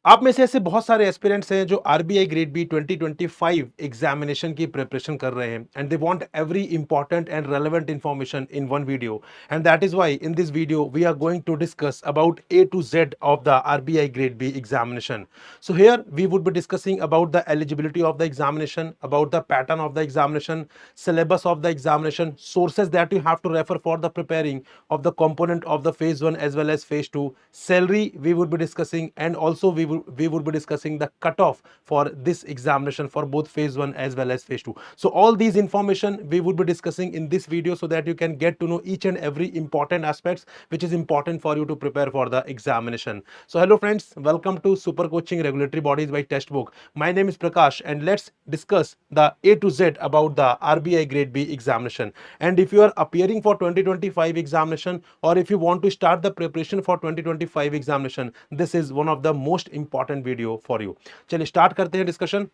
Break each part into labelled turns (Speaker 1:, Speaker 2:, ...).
Speaker 1: आप में से ऐसे बहुत सारे एस्पिरेंट्स हैं जो आरबीआई ग्रेड बी 2025 एग्जामिनेशन की प्रिपरेशन कर रहे हैं and they want every important and relevant information in one video and that is why in this video we are going to discuss about A to Z of the RBI grade B examination. So here we would be discussing about the eligibility of the examination, about the pattern of the examination, syllabus of the examination, sources that you have to refer for the preparing of the component of the phase 1 as well as phase 2, salary we would be discussing, and also we would be discussing the cutoff for this examination for both phase 1 as well as phase 2. So all these information we would be discussing in this video so that you can get to know each and every important aspects which is important for you to prepare for the examination. So hello friends, welcome to Super Coaching Regulatory Bodies by Textbook. My name is Prakash and let's discuss the A to Z about the RBI Grade B examination. And if you are appearing for 2025 examination or if you want to start the preparation for 2025 examination, this is one of the most important video for you. चलिए start करते हैं discussion.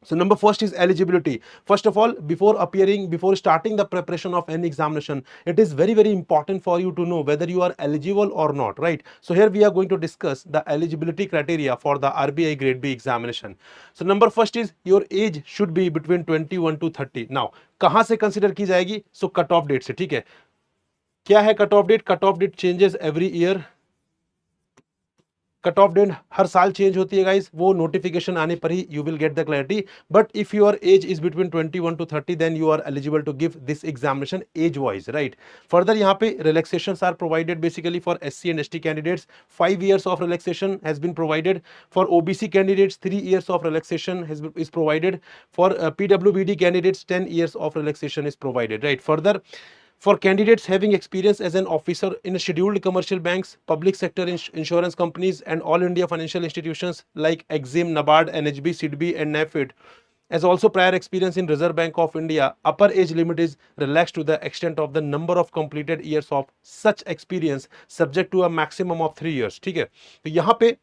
Speaker 1: So number first is eligibility. First of all, before starting the preparation of any examination, it is very important for you to know whether you are eligible or not, right? So here we are going to discuss the eligibility criteria for the RBI Grade B examination. So number first is your age should be between 21 to 30. Now कहां से consider की जाएगी? So cut off date से, ठीक है. क्या है cut off date? Cut off date changes every year. Cut off date हर साल चेंज होती है गाइस, वो नोटिफिकेशन आने पर ही you will get the clarity. But if your age is between 21 to 30 then you are eligible to give this examination age wise, right. Further यहाँ पे relaxations are provided basically for SC and ST candidates. 5 years of relaxation has been provided for OBC candidates. 3 years of relaxation is provided for PWBD candidates. 10 years of relaxation is provided, right. Further for candidates having experience as an officer in scheduled commercial banks, public sector insurance companies, and all India financial institutions like Exim, NABARD, NHB, SIDBI, and NAFID, as also prior experience in Reserve Bank of India, upper age limit is relaxed to the extent of the number of completed years of such experience, subject to a maximum of 3 years. ठीक है, तो यहाँ पे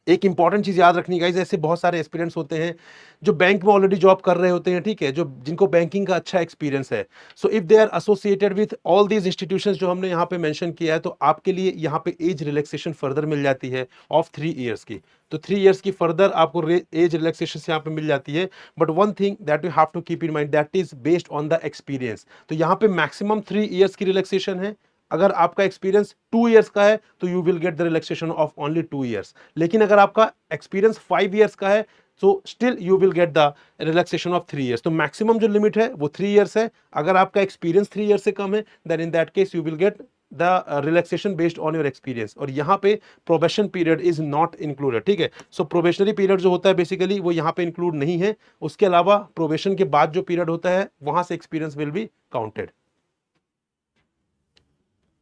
Speaker 1: एक important चीज याद रखनी guys, ऐसे बहुत सारे एक्सपीरियंस होते हैं जो बैंक में ऑलरेडी जॉब कर रहे होते हैं, ठीक है, जो जिनको बैंकिंग का अच्छा एक्सपीरियंस है. So if they are associated with all these institutions जो हमने यहाँ पे मेंशन किया है, तो आपके लिए यहाँ पे एज रिलैक्सेशन फर्दर मिल जाती है ऑफ 3 years की. तो 3 years की फर्दर आपको एज रिलैक्सेशन यहाँ पे मिल जाती है. But one thing that you have to keep in mind, that is based on the experience. तो यहाँ पे मैक्सिमम 3 years की रिलैक्सेशन है. अगर आपका एक्सपीरियंस 2 years का है तो you will get the relaxation of only 2 years. लेकिन अगर आपका एक्सपीरियंस 5 years का है तो still you will get the relaxation of 3 years. तो मैक्सिमम जो लिमिट है वो 3 years है. अगर आपका एक्सपीरियंस 3 years से कम है then in that case you will get the relaxation based on your experience. और यहाँ पे probation period is not included, ठीक है. सो प्रोबेशनरी पीरियड जो होता है बेसिकली वो यहाँ पे इंक्लूड नहीं है. उसके अलावा प्रोबेशन के बाद जो पीरियड होता है वहां से experience will be counted.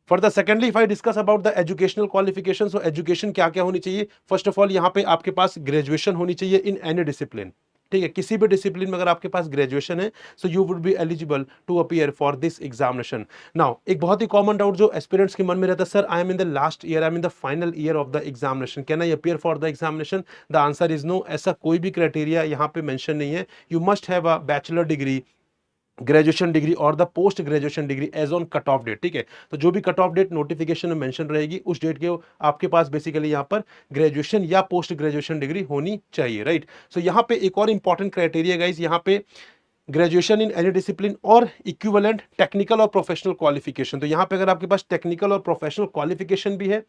Speaker 1: Further secondly if I discuss about the educational qualification, so education क्या क्या होनी चाहिए. फर्स्ट ऑफ ऑल यहाँ पे आपके पास ग्रेजुएशन होनी चाहिए इन एनी डिसिप्लिन, ठीक है. किसी भी डिसिप्लिन में अगर आपके पास ग्रेजुएशन है so you would be eligible to appear for this examination. Now एक बहुत ही कॉमन डाउट जो एस्पिरेंट्स के मन में रहता है, sir I am in the last year, I am in the final year of the examination, can I appear for the examination? The answer is no. ऐसा कोई भी क्राइटेरिया यहाँ पे मेंशन नहीं है. You must have a bachelor degree, graduation degree और the post graduation degree as on cut off date, ठीक है. तो जो भी कट ऑफ डेट नोटिफिकेशन में मेंशन रहेगी उस डेट के आपके पास बेसिकली यहाँ पर ग्रेजुएशन या पोस्ट ग्रेजुएशन डिग्री होनी चाहिए, राइट. सो यहाँ पे एक और इंपॉर्टेंट क्राइटेरिया गाइस, यहाँ पे ग्रेजुएशन इन एनी डिसिप्लिन और इक्विवेलेंट टेक्निकल और प्रोफेशनल क्वालिफिकेशन. तो यहाँ पे अगर आपके पास टेक्निकल और प्रोफेशनल क्वालिफिकेशन भी है,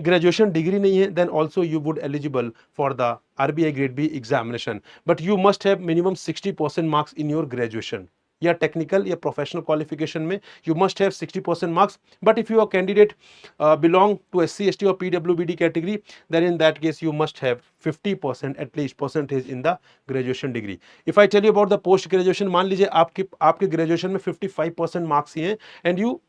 Speaker 1: ग्रेजुएशन डिग्री नहीं है, then also you would eligible for the RBI grade B examination. But you must have minimum 60% marks in your graduation या टेक्निकल या प्रोफेशनल क्वालिफिकेशन में you must have 60% marks. But if you are candidate belong to SC ST और PWBD category then in that case you must have 50% at least percentage in the graduation degree. If I tell you about the post graduation, मान लीजिए आपके graduation में 55% marks ही हैं and you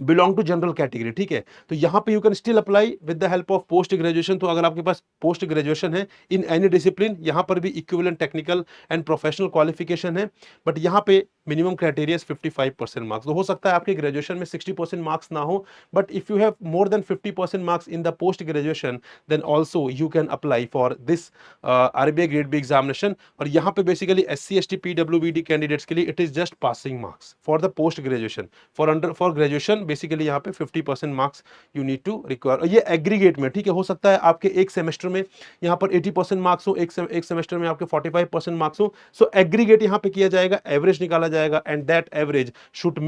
Speaker 1: belong to general category, ठीक है. तो यहाँ पे you can still apply with the help of post graduation. तो अगर आपके पास पोस्ट ग्रेजुएशन है इन एनी डिसिप्लिन, यहाँ पर भी equivalent technical and professional qualification है, बट यहाँ पे मिनिमम क्राइटेरिया 55% मार्क्स. तो हो सकता है आपके ग्रेजुएशन में 60% मार्क्स ना हो, but if you have more than 50% marks in the post graduation then also you can apply for this RBI grade B examination. और यहाँ पे basically SC ST PWBD candidates के लिए it is just passing marks for the post graduation. For graduation question, basically यहाँ पे 50% marks you need to require. ये aggregate में, ठीक है, हो सकता है आपके एक सेमेस्टर में यहाँ पर 80% मार्क्स हो, एक सेमेस्टर में आपके 45% मार्क्स हो। सो एग्रीगेट यहाँ पे किया जाएगा, एवरेज निकाला जाएगा, and that average should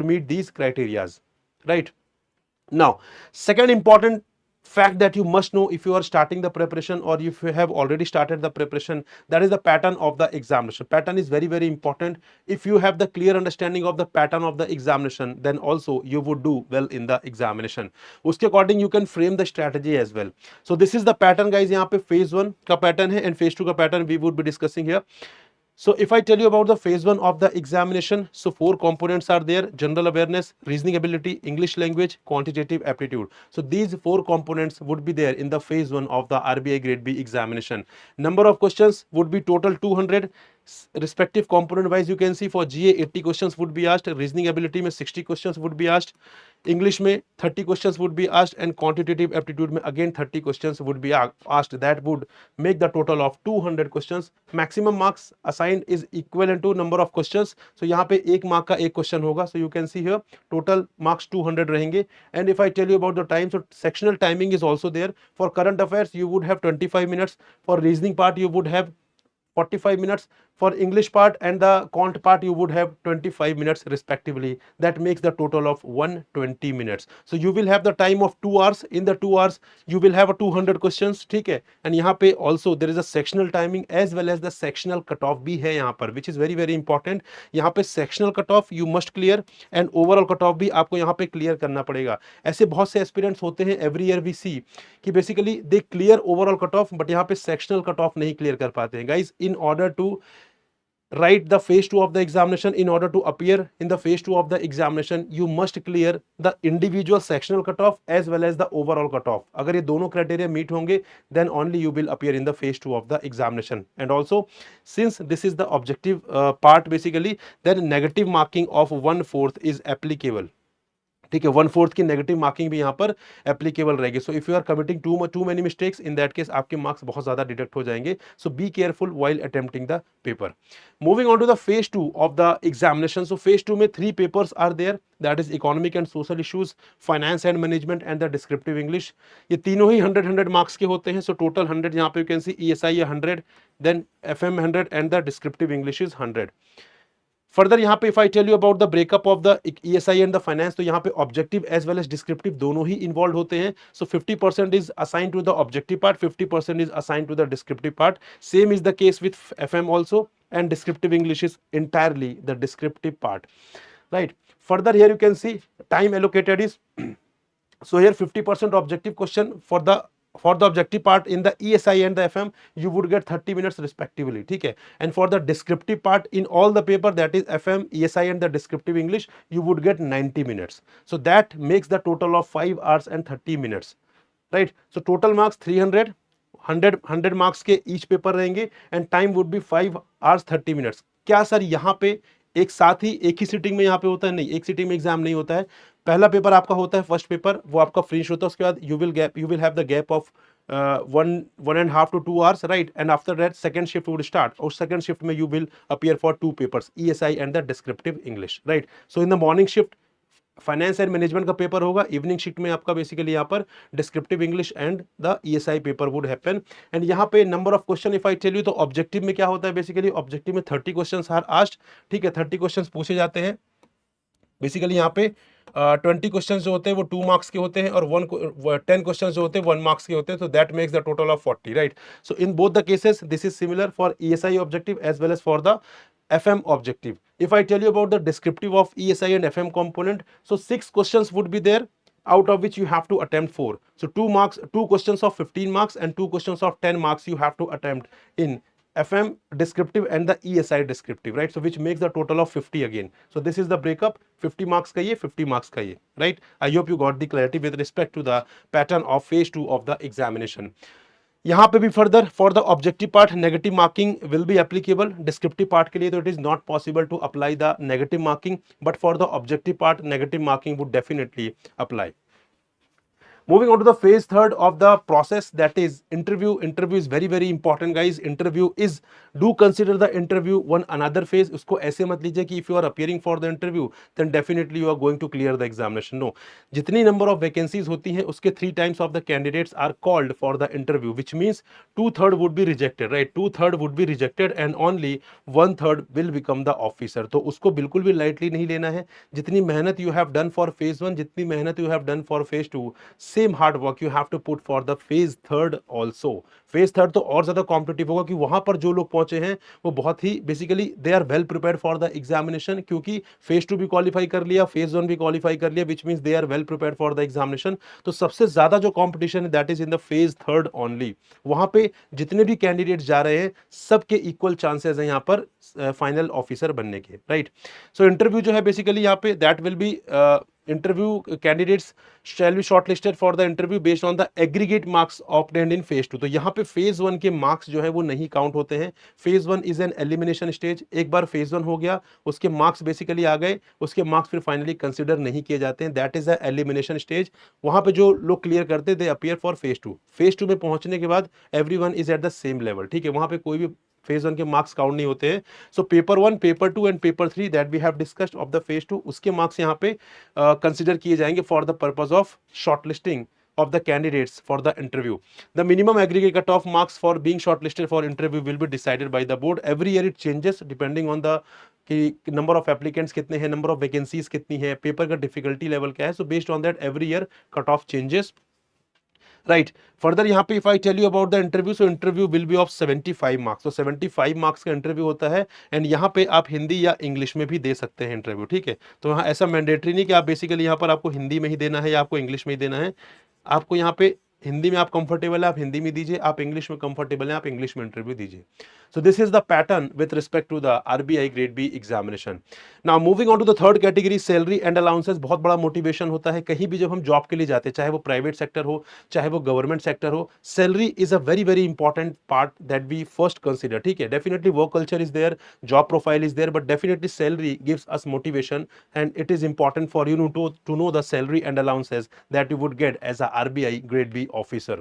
Speaker 1: meet these criterias, right. Now, second important fact that you must know if you are starting the preparation or if you have already started the preparation, that is the pattern of the examination. Pattern is very, very important. If you have the clear understanding of the pattern of the examination, then also you would do well in the examination. उसके according you can frame the strategy as well. So this is the pattern guys, यहाँ पे phase 1 का pattern है and phase 2 का pattern we would be discussing here. So if I tell you about the phase 1 of the examination, so 4 components are there: general awareness, reasoning ability, English language, quantitative aptitude. So these 4 components would be there in the phase 1 of the RBI grade B examination. Number of questions would be total 200. Respective component wise you can see for GA 80 questions would be asked, reasoning ability में 60 questions would be asked, English में 30 questions would be asked, and quantitative aptitude में again 30 questions would be asked. That would make the total of 200 questions. Maximum marks assigned is equivalent to number of questions. So यहाँ पे 1 mark का 1 question होगा. So you can see here total marks 200 रहेंगे. And if I tell you about the time, so sectional timing is also there. For current affairs you would have 25 minutes. For reasoning part you would have 45 minutes. For English part and the quant part you would have 25 minutes respectively. That makes the total of 120 minutes. So you will have the time of 2 hours. In the 2 hours you will have a 200 questions, ठीक है. And यहाँ पे also there is a sectional timing as well as the sectional cutoff भी है यहाँ पर, which is very very important. यहाँ पे sectional cutoff you must clear and overall cutoff भी आपको यहाँ पे clear करना पड़ेगा. ऐसे बहुत से aspirants होते हैं every year we see कि basically they clear overall cutoff but यहाँ पे sectional cutoff नहीं clear कर पाते हैं. Guys, in order to write the phase 2 of the examination, in order to appear in the phase 2 of the examination, you must clear the individual sectional cutoff as well as the overall cutoff. अगर ये दोनों criteria meet होंगे, then only you will appear in the phase 2 of the examination. And also, since this is the objective part basically, then negative marking of 1/4 is applicable. ठीक है, 1/4 की negative marking भी यहाँ पर एप्लीकेबल रहेगी. So if you are committing to many mistakes, in that case आपके marks बहुत ज्यादा डिडक्ट हो जाएंगे. So be careful while attempting the paper. Moving on to the phase 2 of the examination. So phase 2 में 3 papers are there, that is economic and social issues, finance and management and the descriptive English. ये तीनों ही 100 marks के होते हैं. So total 100 यहाँ पे you can see ESI 100, then FM 100 and the descriptive English is 100. Further यहाँ पे if I tell you about the breakup of the ESI and the finance, तो यहाँ पे objective as well as descriptive दोनों ही involve होते हैं. So 50% is assign to the objective part, 50% is assign to the descriptive part. Same is the case with FM also, and descriptive English is entirely the descriptive part, right? Further here you can see time allocated is so here 50% objective question for the objective part in the ESI and the FM you would get 30 minutes respectively, ठीक है. And for the descriptive part in all the paper, that is FM, ESI and the descriptive English, you would get 90 minutes. So that makes the total of 5 hours and 30 minutes, right? So total marks 300, 100 marks के each paper रहेंगे and time would be 5 hours 30 minutes. क्या sir यहाँ पे एक साथ ही एक ही seating में यहाँ पे होता है? नहीं, एक सीटिंग में एग्जाम नहीं होता है. पहला पेपर आपका होता है फर्स्ट पेपर, वो आपका फिनिश होता है. उसके बाद you will have the gap of 1.5 to 2 hours, right? And after that second shift would start. और second shift में you will appear for 2 papers, ESI and the descriptive English, right? So in the morning shift finance and management का paper होगा, evening shift में आपका basically यहाँ पर descriptive English and the ESI paper would happen. And यहाँ पे number of question if I tell you, तो objective में क्या होता है बेसिकली, ऑब्जेक्टिव में 30 क्वेश्चंस आर आस्क्ड, ठीक है. 30 क्वेश्चंस पूछे जाते हैं बेसिकली. यहाँ पे 20 क्वेश्चन जो होते हैं वो 2 मार्क्स के होते हैं और 10 क्वेश्चन जो होते हैं 1 मार्क्स के होते हैं. तो that makes the total of 40, right? So in both the cases this is similar for ESI objective as well as for the FM objective. If I tell you about the descriptive of ESI and FM component, so 6 questions would be there, out of which you have to attempt 4. So 2 questions of 15 marks and 2 questions of 10 marks you have to attempt in FM descriptive and the ESI descriptive, right? So which makes the total of 50 again. So this is the breakup, 50 marks का ये, 50 marks का ये, right? I hope you got the clarity with respect to the pattern of phase 2 of the examination. यहाँ पे भी further for the objective part negative marking will be applicable. Descriptive part के लिए तो it is not possible to apply the negative marking, but for the objective part negative marking would definitely apply. Moving on to the phase third of the process, that is interview. Interview is very very important guys. Interview is, do consider the interview one another phase. उसको ऐसे मत लीजिए कि if you are appearing for the interview then definitely you are going to clear the examination. No, जितनी number of vacancies होती हैं उसके 3 times of the candidates are called for the interview, which means 2/3 would be rejected, right? 2/3 would be rejected and only 1/3 will become the officer. तो उसको बिल्कुल भी lightly नहीं लेना है. जितनी मेहनत you have done for phase 1, जितनी मेहनत you have done for phase 2, same hard work you have to put for the phase third also. Phase third तो और ज्यादा कॉम्पिटिटिव होगा कि वहां पर जो लोग पहुंचे हैं वो बहुत ही basically they are well prepared for the examination, क्योंकि फेज 2 भी क्वालिफाई कर लिया, फेज 1 भी क्वालिफाई कर लिया, which means they are well prepared for the examination. तो सबसे ज्यादा जो कॉम्पिटिशन है that is in the phase third only. वहां पे जितने भी कैंडिडेट्स जा रहे हैं सबके इक्वल चांसेस हैं यहाँ पर फाइनल ऑफिसर बनने के, राइट. सो इंटरव्यू जो है बेसिकली यहाँ पे that will be interview candidates shall be shortlisted for the interview based on the aggregate marks obtained in phase 2. तो यहाँ पे phase 1 के marks जो है वो नहीं काउंट होते हैं. phase 1 is an elimination stage. एक बार phase 1 हो गया, उसके marks basically आ गए, उसके marks फिर finally consider नहीं किए जाते हैं. that is the elimination stage. वहाँ पे जो लोग clear करते they appear for phase 2. phase 2 में पहुंचने के बाद everyone is at the same level. ठीक है, वहाँ पे कोई भी फेज 1 के मार्क्स काउंट नहीं होते हैं. So paper 1, paper 2 and paper 3 that we have discussed of the phase 2, उसके मार्क्स यहाँ पे कंसिडर किए जाएंगे for the purpose of shortlisting of the candidates for the interview. The minimum aggregate cutoff marks for being shortlisted for interview will be decided by the board. Every year it changes depending on the कि number of applicants कितने हैं, number of vacancies कितनी है, paper का difficulty level क्या है. So based on that every year cutoff changes. Right. Further यहाँ पे if I tell you about the interview, so interview will be of 75 marks. तो 75 मार्क्स का इंटरव्यू होता है एंड यहाँ पे आप हिंदी या इंग्लिश में भी दे सकते हैं इंटरव्यू. ठीक है, तो यहाँ ऐसा मैंडेटरी नहीं कि आप बेसिकली यहाँ पर आपको हिंदी में ही देना है या आपको इंग्लिश में ही देना है. आपको यहाँ पे हिंदी में आप कंफर्टेबल है आप हिंदी में दीजिए, आप इंग्लिश में कंफर्टेबल है आप इंग्लिश में इंटरव्यू दीजिए. So this is the pattern with respect to the RBI grade B examination. Now moving on to the third category, salary and allowances. बहुत बड़ा मोटिवेशन होता है कहीं भी जब हम जॉब के लिए जाते हैं, चाहे वो प्राइवेट सेक्टर हो चाहे वो गवर्नमेंट सेक्टर हो. Salary is a very very important part that we first consider. ठीक है, definitely work culture is there, job profile is there, but definitely salary gives us motivation and it is important for you to know the salary and allowances that you would get as a RBI grade B officer.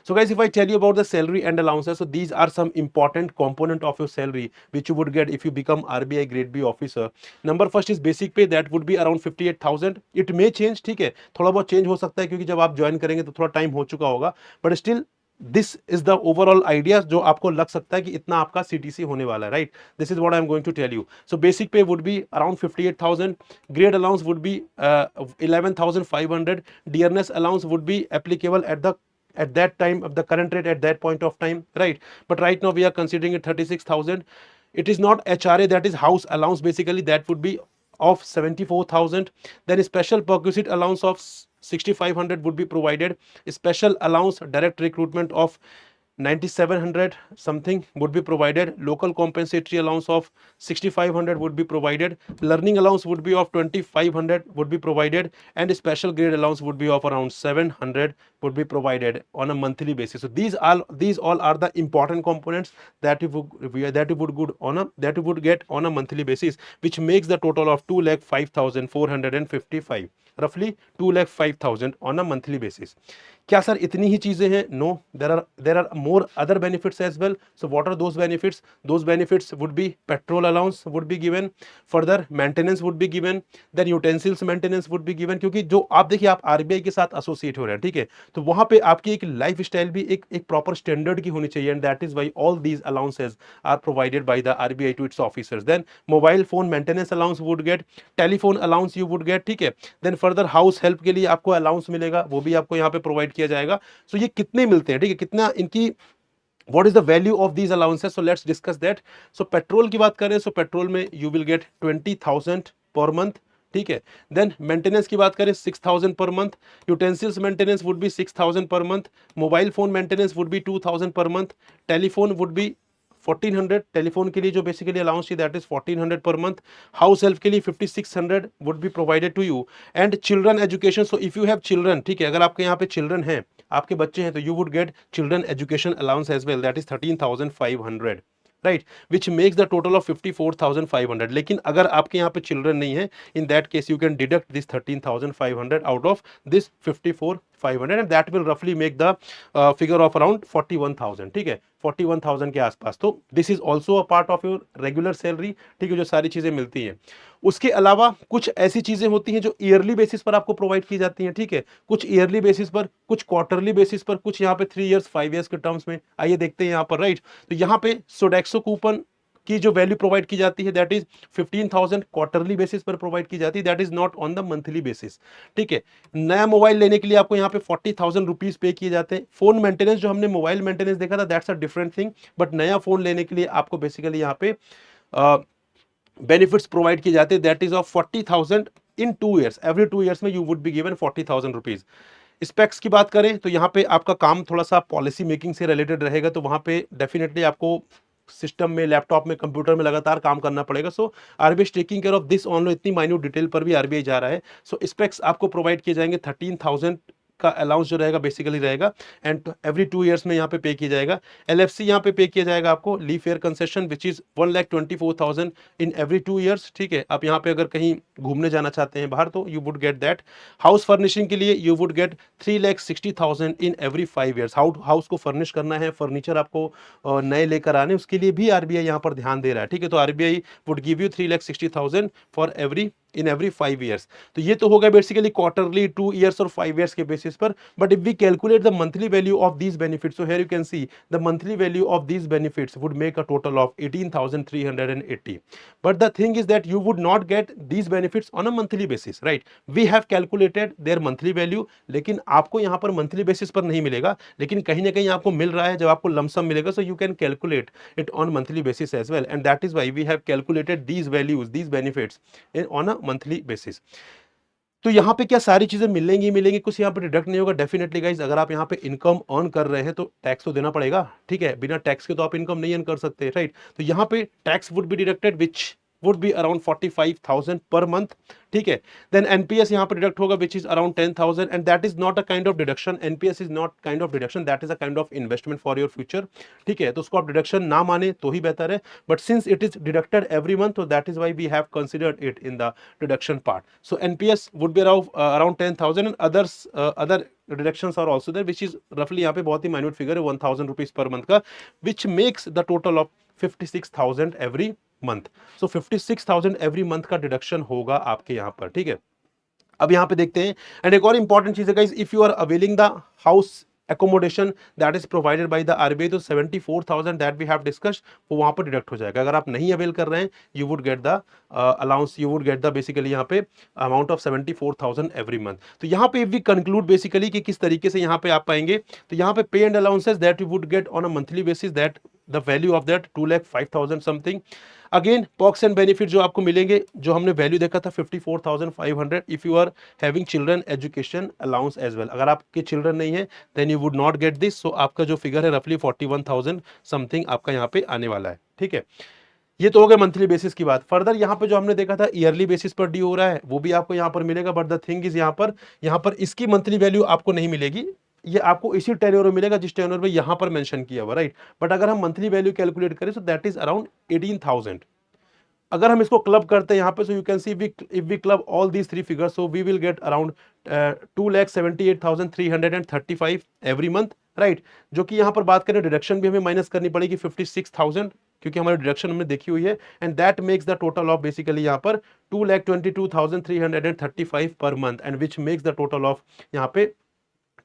Speaker 1: So guys, if I tell you about the salary and allowances, so these are some important component of your salary which you would get if you become RBI grade B officer. Number first is basic pay, that would be around 58,000. It may change, ठीक है, थोड़ा बहुत change हो सकता है क्योंकि जब आप ज्वाइन करेंगे तो थोड़ा टाइम हो चुका होगा, but still this is the overall idea जो आपको लग सकता है कि इतना आपका CTC होने वाला है, right. This is what I am going to tell you. So basic pay would be around 58,000. Grade allowance would be 11,500. Dearness allowance would be applicable at that time of the current rate at that point of time, right. But right now we are considering it 36,000. It is not HRA, that is house allowance, basically that would be of 74,000. Then special perquisite allowance of 6,500 would be provided. Special allowance direct recruitment of 9,700 something would be provided. Local compensatory allowance of 6,500 would be provided. Learning allowance would be of 2,500 would be provided, and special grade allowance would be of around 700 would be provided on a monthly basis. So these all are the important components that you would get on a monthly basis, which makes the total of 2,05,455, roughly 2,05,000 on a monthly basis. क्या sir इतनी ही चीजें हैं? No, there are more other benefits as well. So what are those benefits? Those benefits would be petrol allowance would be given, further maintenance would be given, then utensils maintenance would be given. क्योंकि जो आप देखिए आप RBI के साथ associate हो रहे हैं, ठीक है, तो वहां पे आपकी एक लाइफ स्टाइल भी एक प्रॉपर स्टैंडर्ड की होनी चाहिए, and that is why all these allowances are provided by the RBI to its officers. Then mobile phone maintenance allowance would get, telephone allowance you would get, ठीक है. Then further house help के लिए आपको allowance मिलेगा, वो भी आपको यहाँ पे प्रोवाइड किया जाएगा. सो ये कितने मिलते हैं, ठीक है, कितना इनकी what is the value of these allowances? So let's discuss that. So petrol की बात करें, so पेट्रोल में you will get 20,000 per month, ठीक है. देन मेंटेनेंस की बात करें 6,000 per month. Utensils maintenance would be 6,000 per month. Mobile phone maintenance would be 2,000 per month. Telephone would be 1400, telephone के लिए जो बेसिकली अलाउंस थी that is 1400 per month. House help के लिए 5600 would be provided to you. And children education, so if you have children, ठीक है, अगर आपके यहाँ पे चिल्ड्रन हैं, आपके बच्चे हैं, तो you would get children education allowance as well, that is 13,500, right, which makes the total of 54,500. लेकिन अगर आपके यहाँ पे चिल्ड्रन नहीं है, in that case you can deduct this 13,500 out of this 54,500. 500 and that will रफली make the figure of around 41,000, ठीक है, 41,000 के आसपास। तो this is also a part of your regular salary, ठीक है, जो सारी चीजें मिलती हैं। उसके अलावा कुछ ऐसी चीजें होती हैं जो ईयरली बेसिस पर आपको प्रोवाइड की जाती हैं, ठीक है, कुछ ईयरली बेसिस पर, कुछ क्वार्टरली बेसिस पर, कुछ यहाँ पे 3 इयर्स 5 इयर्स के टर्म्स में। आइए देखते हैं यहाँ पर, राइट। तो यहाँ पे सोडेक्सो कूपन की जो वैल्यू प्रोवाइड की जाती है दैट इज 15,000 क्वार्टरली बेसिस पर प्रोवाइड की जाती है, that is not on the monthly basis, ठीक है। नया मोबाइल लेने के लिए आपको यहाँ पे 40,000 रुपीज पे किए जाते हैं। फोन मेंटेनेंस, जो हमने मोबाइल मेंटेनेंस देखा था, that's a different thing, but नया फोन लेने के लिए आपको बेसिकली यहाँ पे बेनिफिट्स प्रोवाइड किए जाते हैं, that is of 40,000 in 2 years, every 2 years में you would be given 40,000 rupees. Specs की बात करें तो यहाँ पे आपका काम थोड़ा सा पॉलिसी मेकिंग से रिलेटेड रहेगा, तो वहां पे डेफिनेटली आपको सिस्टम में, लैपटॉप में, कंप्यूटर में लगातार काम करना पड़ेगा। So RBI taking care of this online, इतनी माइन्यूट डिटेल पर भी आरबीआई जा रहा है। सो स्पेक्स आपको प्रोवाइड किए जाएंगे, 13,000 का अलाउंस जो रहेगा बेसिकली रहेगा, एंड एवरी 2 ईयर्स में यहाँ पे किया जाएगा। एलएफसी यहाँ पे किया जाएगा आपको, leave fair concession, which is 1,24,000 in every 2 years, ठीक है। आप यहाँ पे अगर कहीं घूमने जाना चाहते हैं बाहर तो you would get that. House furnishing के लिए you would gate 3,60,000 in every 5 years. House को फर्निश करना है, फर्नीचर आपको नए लेकर आने, उसके लिए भी आरबीआई यहाँ पर ध्यान दे रहा है, ठीक है। तो RBI would give you 3,60,000 for every 5 years. तो ये तो हो गया बेसिकली क्वार्टरली, 2 ईयर्स और 5 ईयर्स के बेसिस पर। But if we calculate the monthly value of these benefits, so here you can see the monthly value of these benefits would make a total of 18,380। But the thing is that you would not get these benefits on a monthly basis, right. We have calculated their monthly value, लेकिन आपको यहाँ पर monthly basis पर नहीं मिलेगा, लेकिन कहीं ना कहीं आपको मिल रहा है जब आपको लमसम मिलेगा। सो you can calculate it on monthly basis as well, and that is why we have calculated these values, these benefits on a monthly basis. तो यहाँ पे क्या सारी चीजें मिलेंगी, कुछ यहाँ पे डिडक्ट नहीं होगा डेफिनेटली गाइज। अगर आप यहाँ पे इनकम अर्न कर रहे हैं तो टैक्स तो देना पड़ेगा, ठीक है, बिना टैक्स के तो आप इनकम नहीं अर्न कर सकते, राइट। तो यहाँ पे tax would be deducted which would be around 45,000 per month, ठीक है। then NPS यहाँ पे डिडक्ट होगा which is around 10,000, and that is not a kind of deduction, NPS is not kind of deduction, that is a kind of investment for your future, ठीक है। तो उसको आप डिडक्शन ना माने तो ही बेहतर है, but since it is deducted every month, so that is why we have considered it in the deduction part. So NPS would be around 10,000, and other deductions are also there, which is roughly यहाँ पे बहुत ही minute figure है, 1,000 rupees per month का, which makes the total of 56,000 every month. So 56,000 every month का deduction होगा आपके यहाँ पर, ठीक है। अब यहाँ पे देखते हैं, एंड एक और इंपॉर्टेंट चीज है guys, if you are availing the house accommodation that is provided by the RBI, तो 74,000 that we have discussed वो वहां पर डिडक्ट हो जाएगा। अगर आप नहीं अवेल कर रहे हैं, you would get the allowance, you would get the basically यहाँ पे amount of 74,000 every month। तो यहाँ पे if we conclude basically कि किस तरीके से यहाँ पे आप पाएंगे, तो यहाँ पे pay and allowances that you would get on a monthly basis, that the value of that 2,05,000 something। Again perks and benefit जो आपको मिलेंगे, जो हमने वैल्यू देखा था 54,500 if you are having children education allowance as well. अगर आपके children नहीं है then you would not get this. So आपका जो फिगर है रफली 41,000 समथिंग आपका यहाँ पे आने वाला है, ठीक है। ये तो हो गया मंथली बेसिस की बात। फर्दर यहाँ पे जो हमने देखा था ईयरली बेसिस पर ड्यू हो रहा है, वो भी आपको यहाँ पर मिलेगा, बट द थिंग इज यहाँ पर इसकी मंथली वैल्यू आपको नहीं मिलेगी, ये आपको इसी टेन्योर में मिलेगा जिस टेन्योर में यहाँ पर मेंशन किया हुआ, राइट। बट अगर हम मंथली वैल्यू कैलकुलेट करें, सो दैट इज अराउंड 18,000। अगर हम इसको क्लब करते हैं यहाँ पे, so you can see if we club all these three figures, so we will get around 2,78,335 every month, right. जो कि यहाँ पर बात करें डिडक्शन भी हमें माइनस करनी पड़ेगी 56,000, क्योंकि हमारी डिडक्शन हमने देखी हुई है, and that makes the total of basically यहाँ पर 2,22,335 per month, and which makes the total of यहाँ पे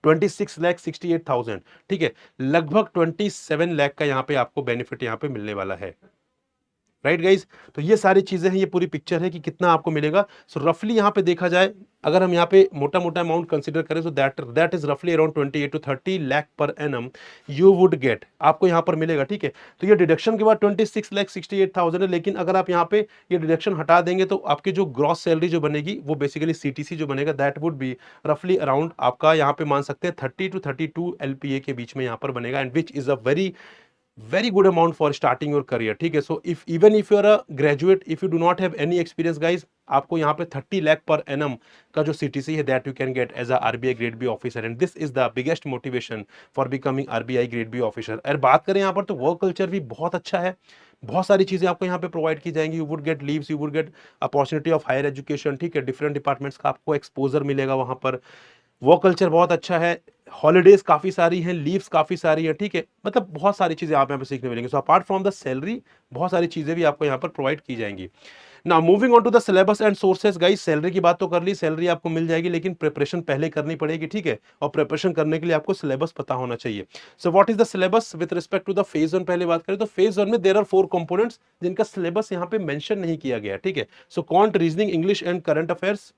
Speaker 1: 26,68,000, ठीक है। लगभग 27 लाख का यहाँ पे आपको बेनिफिट यहाँ पे मिलने वाला है, राइट गाइज। तो ये सारी चीजें हैं, ये पूरी पिक्चर है कि कितना आपको मिलेगा। सो रफली यहाँ पे देखा जाए, अगर हम यहाँ पे मोटा मोटा अमाउंट कंसीडर करें, सो दैट इज रफली around 28 to 30 lakh per annum you would gate, आपको यहाँ पर मिलेगा, ठीक है। तो ये डिडक्शन के बाद 26,68,000 है, लेकिन अगर आप यहाँ पे ये डिडक्शन हटा देंगे तो आपकी जो ग्रॉस सैलरी जो बनेगी वो बेसिकली सीटीसी जो बनेगा दैट वुड बी रफली अराउंड आपका यहाँ पे मान सकते हैं 30 to 32 LPA के बीच में यहाँ पर बनेगा, and which is a very good amount for starting your career, ठीक है। So if even if you are a graduate, if you do not have any experience guys, आपको यहाँ पे 30 लाख पर एनम का जो सीटीसी है that you can get as a RBI grade B officer, and this is the biggest motivation for becoming RBI grade B officer. और बात करें यहाँ पर तो वर्क कल्चर भी बहुत अच्छा है, बहुत सारी चीजें आपको यहाँ पे प्रोवाइड की जाएंगी। You would get leaves, you would get opportunity of higher education, ठीक है। डिफरेंट डिपार्टमेंट्स का आपको एक्सपोजर मिलेगा वहां पर, वर्क कल्चर बहुत अच्छा है, हॉलीडेज काफ़ी सारी हैं, लीव्स काफ़ी सारी हैं, ठीक है? मतलब बहुत सारी चीज़ें आप यहाँ पे सीखने मिलेंगी। So apart from the salary बहुत सारी चीज़ें भी आपको यहाँ पर प्रोवाइड की जाएँगी। Now moving on to the syllabus and sources guys, salary की बात तो कर ली, सैलरी आपको मिल जाएगी लेकिन प्रिपरेशन पहले करनी पड़ेगी, ठीक है? और प्रिपरेशन करने के लिए आपको सिलेबस पता होना चाहिए। So what is the syllabus with respect to the phase 1 पहले बात करें तो फेज 1 में देयर आर 4 कंपोनेंट्स जिनका सिलेबस यहाँ पे मेंशन नहीं किया गया है, ठीक है? So quant, reasoning, English and current affairs,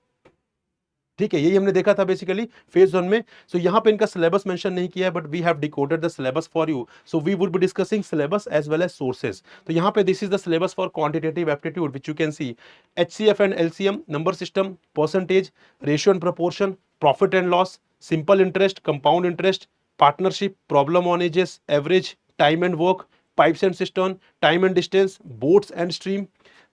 Speaker 1: ठीक है? यही हमने देखा था बेसिकली फेज 1 में। सो यहाँ पे इनका सिलेबस मेंशन नहीं किया है but we have decoded the syllabus for you. So we would be discussing syllabus as well as sources. तो यहाँ पे this is the syllabus for quantitative aptitude which you can see HCF and LCM, number system, percentage, ratio and proportion, profit and loss, simple interest, compound interest, partnership, problem on ages, average, time and work, pipes and cistern, time and distance, boats and stream.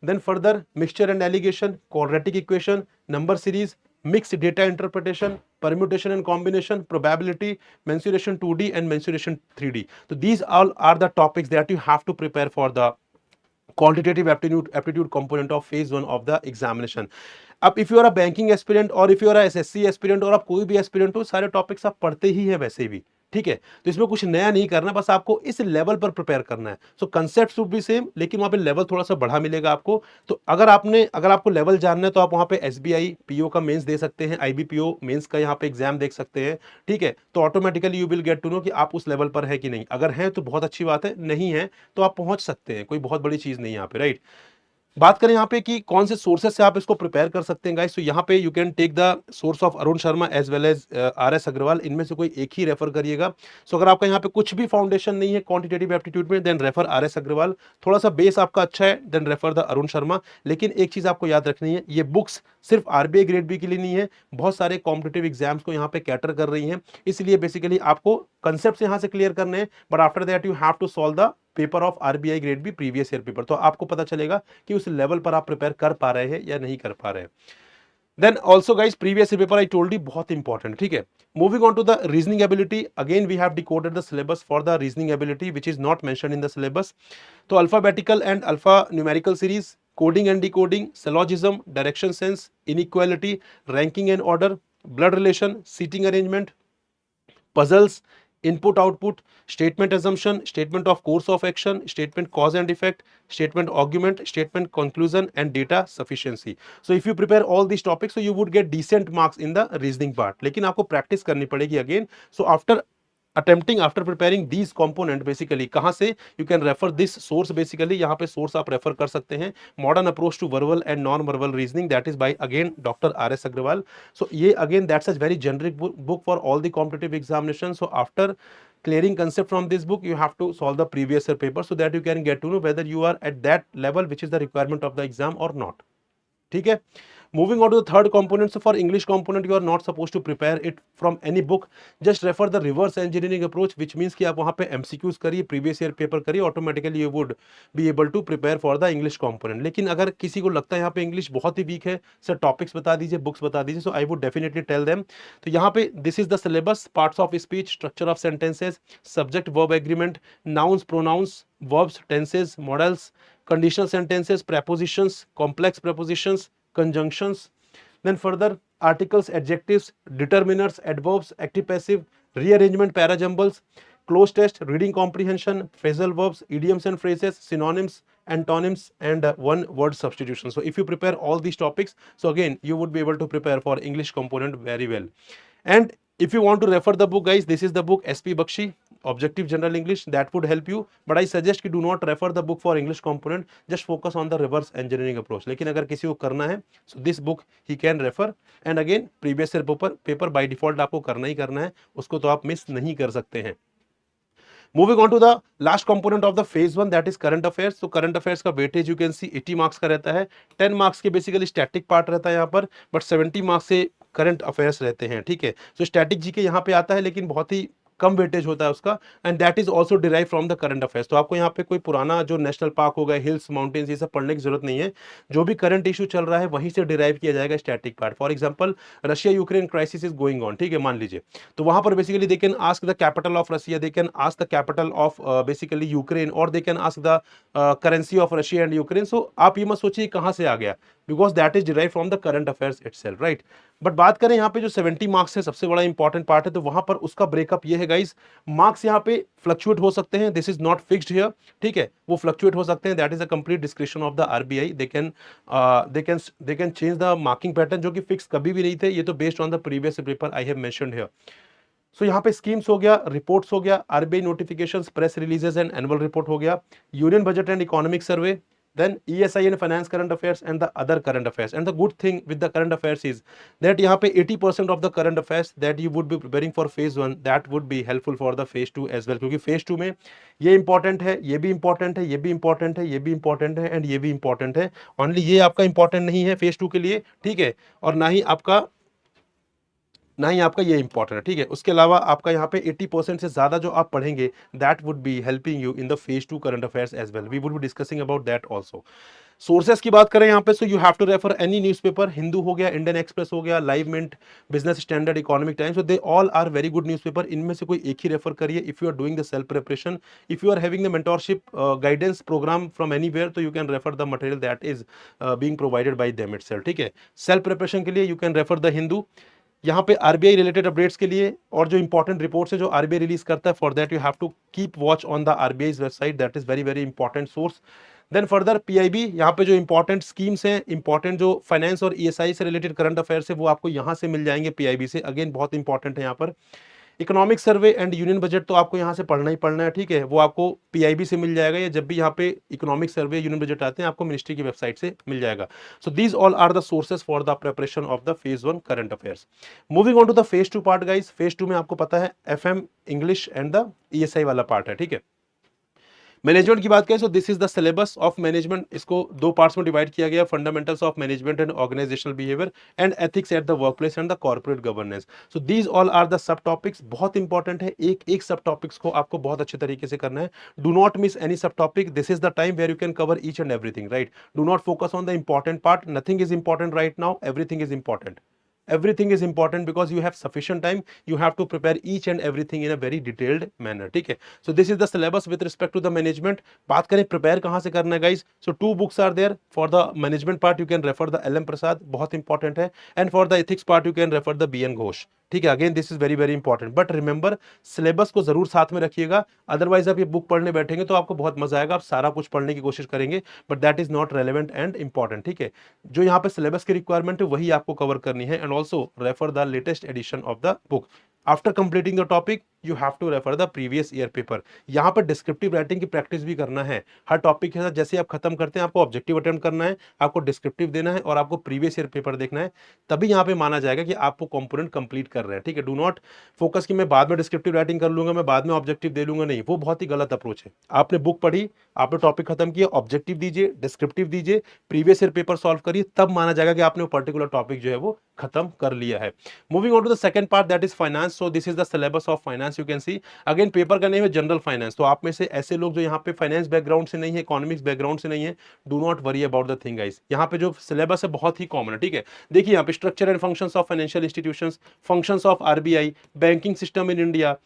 Speaker 1: Then further mixture and alligation, quadratic equation, number series, mixed data interpretation, permutation and combination, probability, mensuration 2D and mensuration 3D. So these all are the topics that you have to prepare for the quantitative aptitude component of phase 1 of the examination. अब if you are a banking aspirant और if you are SSC aspirant और आप कोई भी aspirant हो, सारे topics आप पढ़ते ही है वैसे भी, ठीक है? तो इसमें कुछ नया नहीं करना, बस आपको इस लेवल पर प्रिपेयर करना है। सो कंसेप्ट शुड बी सेम लेकिन वहां पे लेवल थोड़ा सा बढ़ा मिलेगा आपको। तो अगर आपको लेवल जानना है तो आप वहां पे एसबीआई पीओ का मेंस दे सकते हैं, आईबीपीओ मेंस का यहाँ पे एग्जाम देख सकते हैं, ठीक है? तो automatically you will get to know कि आप उस लेवल पर है कि नहीं। अगर है तो बहुत अच्छी बात है, नहीं है तो आप पहुंच सकते हैं, कोई बहुत बड़ी चीज नहीं है यहाँ पे, राइट? बात करें यहाँ पे कि कौन से सोर्सेज से आप इसको प्रिपेयर कर सकते हैं गाइस, तो यहाँ पे you can take the source of Arun Sharma as well as R S Agarwal, इनमें से कोई एक ही रेफर करिएगा। सो अगर आपका यहाँ पे कुछ भी फाउंडेशन नहीं है क्वांटिटेटिव एप्टीट्यूड में, then refer R S Agarwal. थोड़ा सा बेस आपका अच्छा है, then refer the Arun Sharma. लेकिन एक चीज आपको याद रखनी है, ये बुक्स सिर्फ आरबीआई ग्रेड बी के लिए नहीं है, बहुत सारे कॉम्पिटेटिव एग्जाम्स को यहाँ पे कैटर कर रही हैं। इसलिए बेसिकली आपको कंसेप्ट यहाँ से क्लियर करने हैं but after that you have to solve the paper of RBI grade B previous year paper. तो आपको पता चलेगा कि उस लेवल पर आप प्रिपेयर कर पा रहे हैं या नहीं कर पा रहे हैं। Then also guys previous paper I told you बहुत इंपॉर्टेंट, ठीक है? Moving on to the reasoning ability, again we have decoded the syllabus for the reasoning ability which is not mentioned in the syllabus. तो alphabetical and alphanumeric series, coding and decoding, syllogism, direction sense, inequality, ranking and order, blood relation, seating arrangement, puzzles, input output, statement assumption, statement of course of action, statement cause and effect, statement argument, statement conclusion and data sufficiency. So if you prepare all these topics, so you would get decent marks in the reasoning part. लेकिन आपको practice करनी पड़ेगी again. So after preparing these component basically कहाँ से you can refer this source, basically यहाँ पे source आप refer कर सकते हैं, modern approach to verbal and non-verbal reasoning, that is by again Dr. R.S. Agrawal. So ये again that's a very generic book for all the competitive examinations. So after clearing concept from this book you have to solve the previous year paper so that you can get to know whether you are at that level which is the requirement of the exam or not. ठीक है? Moving on to the third component. So for English component, you are not supposed to prepare it from any book. Just refer the reverse engineering approach, which means कि आप वहाँ पे MCQs करिए, previous year paper करिए, automatically you would be able to prepare for the English component. लेकिन अगर किसी को लगता है यहाँ पे English बहुत ही weak है, sir topics बता दीजिए, books बता दीजिए, so I would definitely tell them. तो यहाँ पे this is the syllabus, parts of speech, structure of sentences, subject verb agreement, nouns, pronouns, verbs, tenses, modals, conditional sentences, prepositions, complex prepositions, conjunctions, then further articles, adjectives, determiners, adverbs, active passive, rearrangement, parajumbles, close test, reading comprehension, phrasal verbs, idioms and phrases, synonyms, antonyms, and one word substitution. So if you prepare all these topics, so again you would be able to prepare for English component very well. And if you want to refer the book guys, this is the book SP Bakshi, Objective General English, that would help you. But I suggest कि do not refer the book for English component, just focus on the reverse engineering approach. लेकिन अगर किसी को करना है, so this book he can refer. And again previous year paper by default आपको करना ही करना है, उसको तो आप मिस नहीं कर सकते हैं. Moving on to the last component of the phase 1, that is current affairs. So current affairs का weightage you can see 80 marks का रहता है, 10 marks के basically static part रहता है यहाँ पर, but 70 marks से करंट अफेयर्स रहते हैं, ठीक है? सो स्टैटिक जीके यहाँ पे आता है लेकिन बहुत ही कम वेटेज होता है उसका, and that is also derive from the current affairs. तो आपको यहाँ पे कोई पुराना जो नेशनल पार्क हो गए, हिल्स, माउंटेन्स, ये सब पढ़ने की जरूरत नहीं है, जो भी करंट इशू चल रहा है वहीं से डिराइव किया जाएगा static part. For example Russia Ukraine crisis is going on, ठीक है, मान लीजिए, तो वहां पर basically they can ask the capital of Russia, they can ask the capital of basically Ukraine, और they can ask the currency of Russia and Ukraine. So आप ये मत सोचिए कहाँ से आ गया, because that is derive from the current affairs itself, right. But बात करें यहाँ पे जो 70 मार्क्स है, सबसे बड़ा इंपॉर्टेंट पार्ट है, तो वहां पर उसका ब्रेकअप ये है गाइस, मार्क्स यहाँ पे फ्लक्चुएट हो सकते हैं, this is not fixed here, ठीक है, वो फ्लक्चुएट हो सकते हैं, that is a complete description of the RBI, they can change the marking pattern, जो कि फिक्स कभी भी नहीं थे, ये तो based on the previous paper I have mentioned here. So यहाँ पे स्कीम्स हो गया, रिपोर्ट्स हो गया, RBI notifications, press releases and annual report हो गया, union budget and economic survey, then ESI and finance current affairs and the other current affairs. And the good thing with the current affairs is that यहाँ पे 80% of the current affairs that you would be preparing for phase 1 that would be helpful for the phase 2 as well, क्योंकि phase 2 में ये important है, ये भी important है, ये भी important है, ये भी important है and ये भी important है, only ये आपका important नहीं है phase 2 के लिए, ठीक है, और ना ही आपका ये इंपॉर्टेंट है, ठीक है। उसके अलावा आपका यहाँ पे 80% से ज्यादा जो आप पढ़ेंगे that would be helping you in the phase 2 current affairs as well, we would be discussing about that also. Sources की बात करें यहाँ पे, so you have to refer any newspaper, Hindu हो गया, इंडियन एक्सप्रेस हो गया, Live Mint, Business Standard, Economic Times, so they all are very good newspaper, इनमें से कोई एक ही रेफर करिए if you are doing the self preparation. If you are having the mentorship guidance program from anywhere, तो you can refer the material that is being provided by them itself, ठीक है। Self preparation के लिए you can refer the Hindu. यहाँ पे RBI related updates के लिए और जो इंपॉर्टेंट रिपोर्ट्स है जो आरबीआई रिलीज करता है, for that you have to keep watch on the RBI website, that is very very important source. Then further PIB, यहाँ पे जो इंपॉर्टेंट स्कीम्स हैं, इंपॉर्टेंट जो फाइनेंस और ईएसआई से रिलेटेड करंट अफेयर्स है, वो आपको यहाँ से मिल जाएंगे पीआईबी से, अगेन बहुत इंपॉर्टेंट है यहाँ पर। Economic survey and union budget तो आपको यहाँ से पढ़ना ही पढ़ना है, ठीक है, वो आपको पीआईबी से मिल जाएगा, या जब भी यहाँ पे इकोनॉमिक सर्वे यूनियन बजट आते हैं आपको मिनिस्ट्री की वेबसाइट से मिल जाएगा। So these all are the sources for the preparation of the phase 1 current affairs. Moving on to the phase 2 part guys, phase 2 में आपको पता है FM, English and the ESI वाला पार्ट है, ठीक है। मैनेजमेंट की बात करें, so this is the syllabus of management, इसको दो पार्ट्स में डिवाइड किया गया, fundamentals of management and organisational behaviour and ethics at the workplace and the corporate governance. So these all are the sub topics, बहुत important है, एक एक सब टॉपिक्स को आपको बहुत अच्छे तरीके से करना है, do not miss any sub topic, this is the time where you can cover each and everything, right. Do not focus on the important part, nothing is important right now, everything is important, everything is important because you have sufficient time, you have to prepare each and everything in a very detailed manner, ठीक है। so this is the syllabus with respect to the management। बात करें prepare कहां से करना है guys, so 2 books are there for the management part, you can refer the LM Prasad, बहुत important है, and for the ethics part you can refer the BN Ghosh, ठीक है। Again this is very very important, but remember syllabus को जरूर साथ में रखिएगा, otherwise आप ये बुक पढ़ने बैठेंगे तो आपको बहुत मजा आएगा, आप सारा कुछ पढ़ने की कोशिश करेंगे, but that is not relevant and important, ठीक है। जो यहाँ पे सिलेबस की रिक्वायरमेंट है वही आपको कवर करनी है, and also refer the latest edition of the book. After completing the topic you have to refer the previous year paper. यहाँ पर डिस्क्रिप्टिव राइटिंग की प्रैक्टिस भी करना है, हर टॉपिक के साथ जैसे आप खत्म करते हैं आपको ऑब्जेक्टिव अटेम्प्ट करना है, आपको डिस्क्रिप्टिव देना है और आपको प्रीवियस ईयर पेपर देखना है, तभी यहाँ पे माना जाएगा कि आपको कंपोनेंट कंप्लीट कर रहे हैं, ठीक है। डू नॉट फोकस कि मैं बाद में डिस्क्रिप्टिव राइटिंग कर लूंगा, मैं बाद में ऑब्जेक्टिव दे लूंगा, नहीं, वो बहुत ही गलत अप्रोच है। आपने बुक पढ़ी, आपने टॉपिक खत्म किया, ऑब्जेक्टिव दीजिए, डिस्क्रिप्टिव दीजिए, प्रीवियस ईयर पेपर सॉल्व करिए, तब माना जाएगा कि आपने वो पर्टिकुलर टॉपिक जो है वो खत्म कर लिया है। Moving on to the second part that is finance, so this is the syllabus of finance, you can see again paper का नेम है जनरल फाइनेंस, तो आप में से ऐसे लोग जो यहाँ पे फाइनेंस बैकग्राउंड से नहीं है, इकोनॉमिक्स बैकग्राउंड से नहीं है, do not worry about the thing guys, यहाँ पे जो सिलेबस है बहुत ही कॉमन है, ठीक है। देखिए यहाँ पे structure and functions of financial institutions, functions of RBI, banking system in India,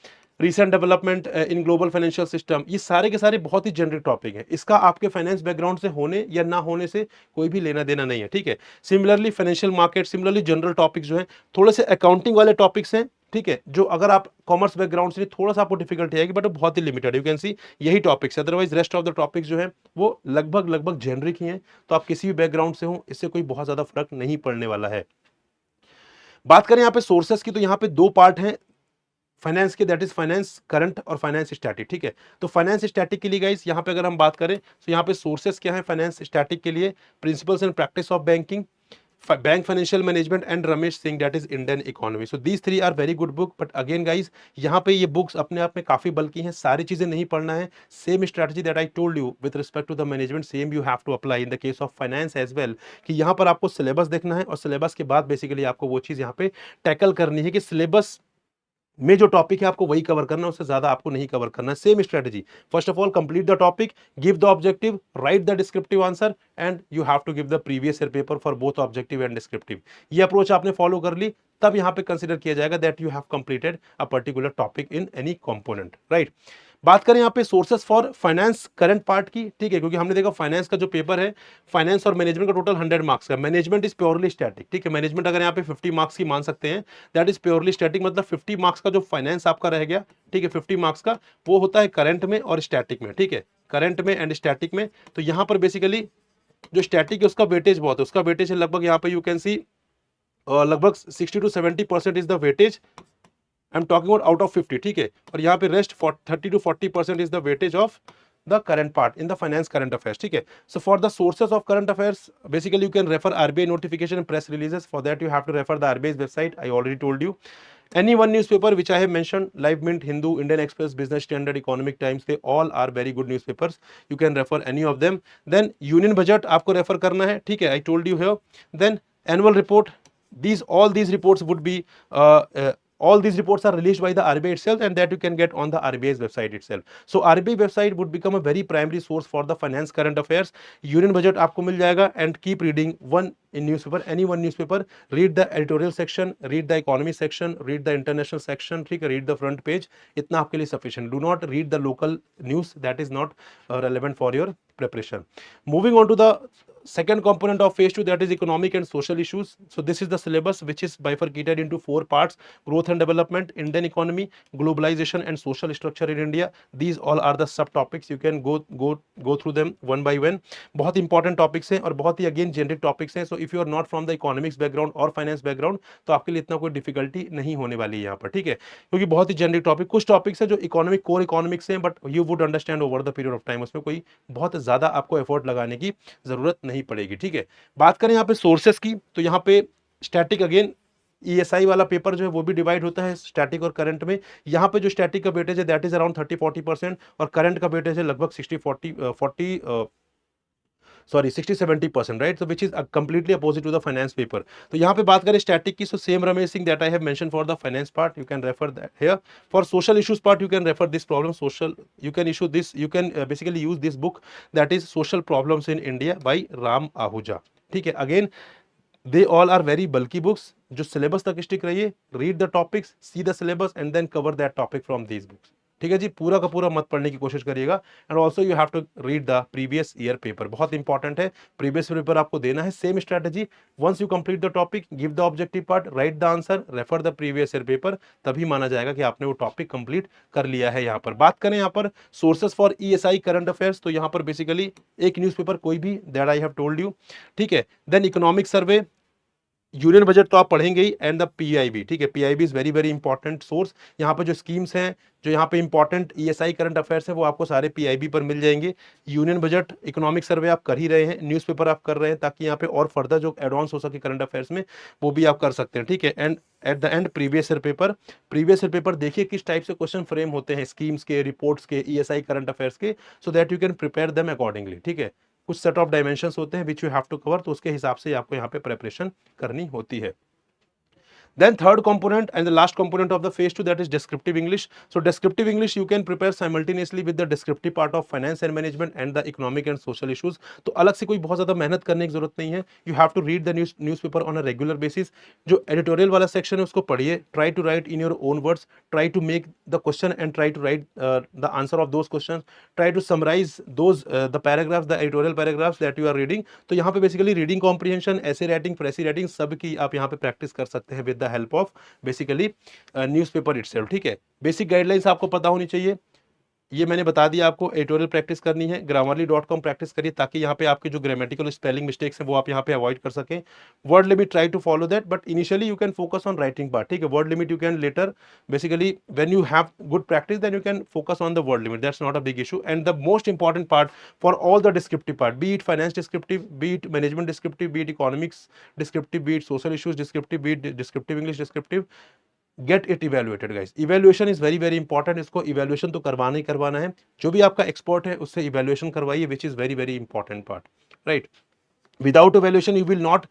Speaker 1: recent development in global financial system, ये सारे के सारे बहुत ही जनरल टॉपिक है, इसका आपके फाइनेंस बैकग्राउंड से होने या ना होने से कोई भी लेना देना नहीं है, ठीक है। Similarly financial market, similarly general topics जो है, थोड़े से अकाउंटिंग वाले टॉपिक्स हैं, ठीक है, जो अगर आप कॉमर्स बैकग्राउंड से थोड़ा सा आपको डिफिकल्टी आएगी, बट बहुत ही लिमिटेड, यू कैन सी यही topics, otherwise rest of the topics जो है वो लगभग जेनरिक ही हैं, तो आप किसी भी बैकग्राउंड से हो इससे कोई बहुत ज्यादा फर्क नहीं पड़ने वाला है। बात करें यहाँ पे सोर्सेस की, तो यहाँ पे 2 पार्ट हैं फाइनेंस के, दैट इज फाइनेंस करंट और फाइनेंस स्टैटिक, ठीक है। तो फाइनेंस स्टैटिक के लिए गाइस यहाँ पे अगर हम बात करें तो यहाँ पे सोर्सेस क्या है फाइनेंस स्टैटिक के लिए, principles and practice of banking, bank financial management and Ramesh Singh that is Indian economy, so these 3 are very good book, but again guys यहाँ पे ये बुक्स अपने आप में काफी बल्कि हैं, सारी चीजें नहीं पढ़ना है, same strategy that I told you with respect to the management same you have to apply in the case of finance as well, कि यहाँ पर आपको सिलेबस देखना है और सिलेबस के बाद बेसिकली आपको वो चीज यहाँ पे टैकल करनी है कि सिलेबस में जो टॉपिक है आपको वही कवर करना है, उससे ज्यादा आपको नहीं कवर करना है, same strategy, first of all complete the topic, give the objective, write the descriptive answer and you have to give the previous year paper for both objective and descriptive. ये approach आपने follow कर ली तब यहाँ पे consider किया जाएगा that you have completed a particular topic in any component, right. बात करें यहाँ पे sources for finance current part की, ठीक है, क्योंकि हमने देखा फाइनेंस का जो पेपर है, फाइनेंस और मैनेजमेंट का टोटल 100 मार्क्स का, मैनेजमेंट इज प्योरली स्टैटिक, ठीक है, मैनेजमेंट अगर यहाँ पे 50 मार्क्स की मान सकते हैं, दैट इज प्योरली स्टैटिक, मतलब 50 मार्क्स का जो फाइनेंस आपका रह गया, ठीक है, 50 मार्क्स का वो होता है करंट में और स्टैटिक में, ठीक है, करंट में एंड स्टैटिक में। तो यहाँ पर बेसिकली जो स्टैटिक है उसका वेटेज बहुत है, उसका वेटेज है लगभग यहाँ पे यू कैन सी लगभग 60 to 70% is the weightage, I am talking about out of 50, ठीक है, और यहाँ पे rest 30 to 40% is the weightage of the current part in the finance current affairs, ठीक है। So for the sources of current affairs, basically you can refer RBI notification and press releases. For that you have to refer the RBI's website, I already told you. Any one newspaper which I have mentioned, Live Mint, Hindu, Indian Express, Business Standard, Economic Times, they all are very good newspapers. You can refer any of them. Then Union Budget आपको refer करना है, ठीक है, I told you here. Then annual report, all these reports would be all these reports are released by the RBI itself, and that you can get on the RBI's website itself. So RBI website would become a very primary source for the finance current affairs. Union Budget आपको मिल जाएगा, and keep reading one in newspaper, any one newspaper, read the editorial section, read the economy section, read the international section, ठीक है, read the front page, इतना आपके लिए sufficient. Do not read the local news, that is not relevant for your preparation. Moving on to the second component of phase 2, that is economic and social issues. So this is the syllabus which is bifurcated into 4 parts: growth and development, Indian economy, globalization and social structure in India. These all are the subtopics. You can go through them one by one. बहुत important topics हैं और बहुत ही again generic topics हैं. So if you are not from the economics background और finance background तो आपके लिए इतना कोई डिफिकल्टी नहीं होने वाली है यहाँ पर, ठीक है, क्योंकि बहुत ही जेनरिक टॉपिक, कुछ टॉपिक्स हैं जो इकोनॉमिक कोर इकोनॉमिक्स हैं, but you would understand over the period of time, उसमें कोई बहुत ज्यादा आपको एफर्ट लगाने की जरूरत नहीं पड़ेगी, ठीक है। बात करें यहाँ पे सोर्सेस की, तो यहाँ पे स्टैटिक अगेन ESI वाला पेपर जो है वो भी डिवाइड होता है स्टैटिक और करंट में। यहाँ पे जो स्टैटिक का वेटेज है दैट इज अराउंड 30-40% और करंट का वेटेज है लगभग 60-70%, right, so which is completely opposite to the finance paper. तो यहाँ पे बात करें स्टैटिक की, so same Ramesh Singh that I have mentioned for the finance part, you can refer that here. For social issues part, you can refer this problem social, you can issue this, you can basically use this book, that is Social Problems in India by Ram Ahuja, ठीक है। Again they all are very bulky books, जो syllabus तक stick रहिए, read the topics, see the syllabus and then cover that topic from these books, ठीक है जी, पूरा का पूरा मत पढ़ने की कोशिश करिएगा। And also you have to read the previous year paper, बहुत इंपॉर्टेंट है, प्रीवियस पेपर आपको देना है। Same strategy, once you complete the topic, give the objective part, write the answer, refer the previous year paper, तभी माना जाएगा कि आपने वो टॉपिक कंप्लीट कर लिया है। यहाँ पर बात करें यहाँ पर sources for ESI current affairs, तो यहाँ पर बेसिकली एक न्यूज़पेपर कोई भी, that I have told you, ठीक है। Then economic survey, union budget तो आप पढ़ेंगे ही, एंड द PIB, ठीक है, PIB is very very important source. यहाँ पे जो स्कीम्स हैं, जो यहाँ पे इंपॉर्टेंट ESI करंट अफेयर्स है, वो आपको सारे PIB पर मिल जाएंगे। यूनियन बजट, इकोनॉमिक सर्वे आप कर ही रहे हैं, न्यूज़पेपर आप कर रहे हैं, ताकि यहाँ पे और फर्दर जो एडवांस हो सके करंट अफेयर्स में वो भी आप कर सकते हैं, ठीक है। And at the end previous year paper, previous year paper देखिए किस टाइप से क्वेश्चन फ्रेम होते हैं स्कीम्स के, रिपोर्ट्स के, ESI करंट अफेयर्स के, so that you can prepare them accordingly, ठीक है। कुछ सेट ऑफ डायमेंशंस होते हैं which you have to cover, तो उसके हिसाब से आपको यहाँ पे प्रिपरेशन करनी होती है। Then third component and the last component of the phase 2, that is descriptive English. So descriptive English you can prepare simultaneously with the descriptive part of finance and management and the economic and social issues. तो अलग से कोई बहुत ज़्यादा मेहनत करने की जरूरत नहीं है। You have to read the newspaper on a regular basis. जो editorial वाला section है उसको पढ़िए, try to write in your own words, try to make the question and try to write the answer of those questions, try to summarize those the paragraphs, the editorial paragraphs that you are reading. तो यहाँ पे basically reading comprehension, essay writing, precis writing सब की आप यहाँ पे practice कर सकते हैं with the help of basically newspaper itself, ठीक है। बेसिक गाइडलाइंस आपको पता होनी चाहिए, ये मैंने बता दिया आपको। एडिटोरियल प्रैक्टिस करनी है, grammarly.com प्रैक्टिस करिए, ताकि यहाँ पे आपके जो ग्रामेटिकल स्पेलिंग मिस्टेक्स हैं वो आप यहाँ पे अवॉइड कर सकें। Word limit try to follow that, but initially you can focus on writing part, ठीक है। Word limit you can later, basically when you have good practice then you can focus on the word limit, that's not a big issue. And the most important part for all the descriptive part, be it finance descriptive, be it management descriptive, be it economics descriptive, be it social issues descriptive, be it descriptive English descriptive, get it evaluated guys. Evaluation is very very important, इसको evaluation तो करवाना ही करवाना है। जो भी आपका expert है उससे इवेल्युएशन करवाइए, which is very very important part, right. Without evaluation you will not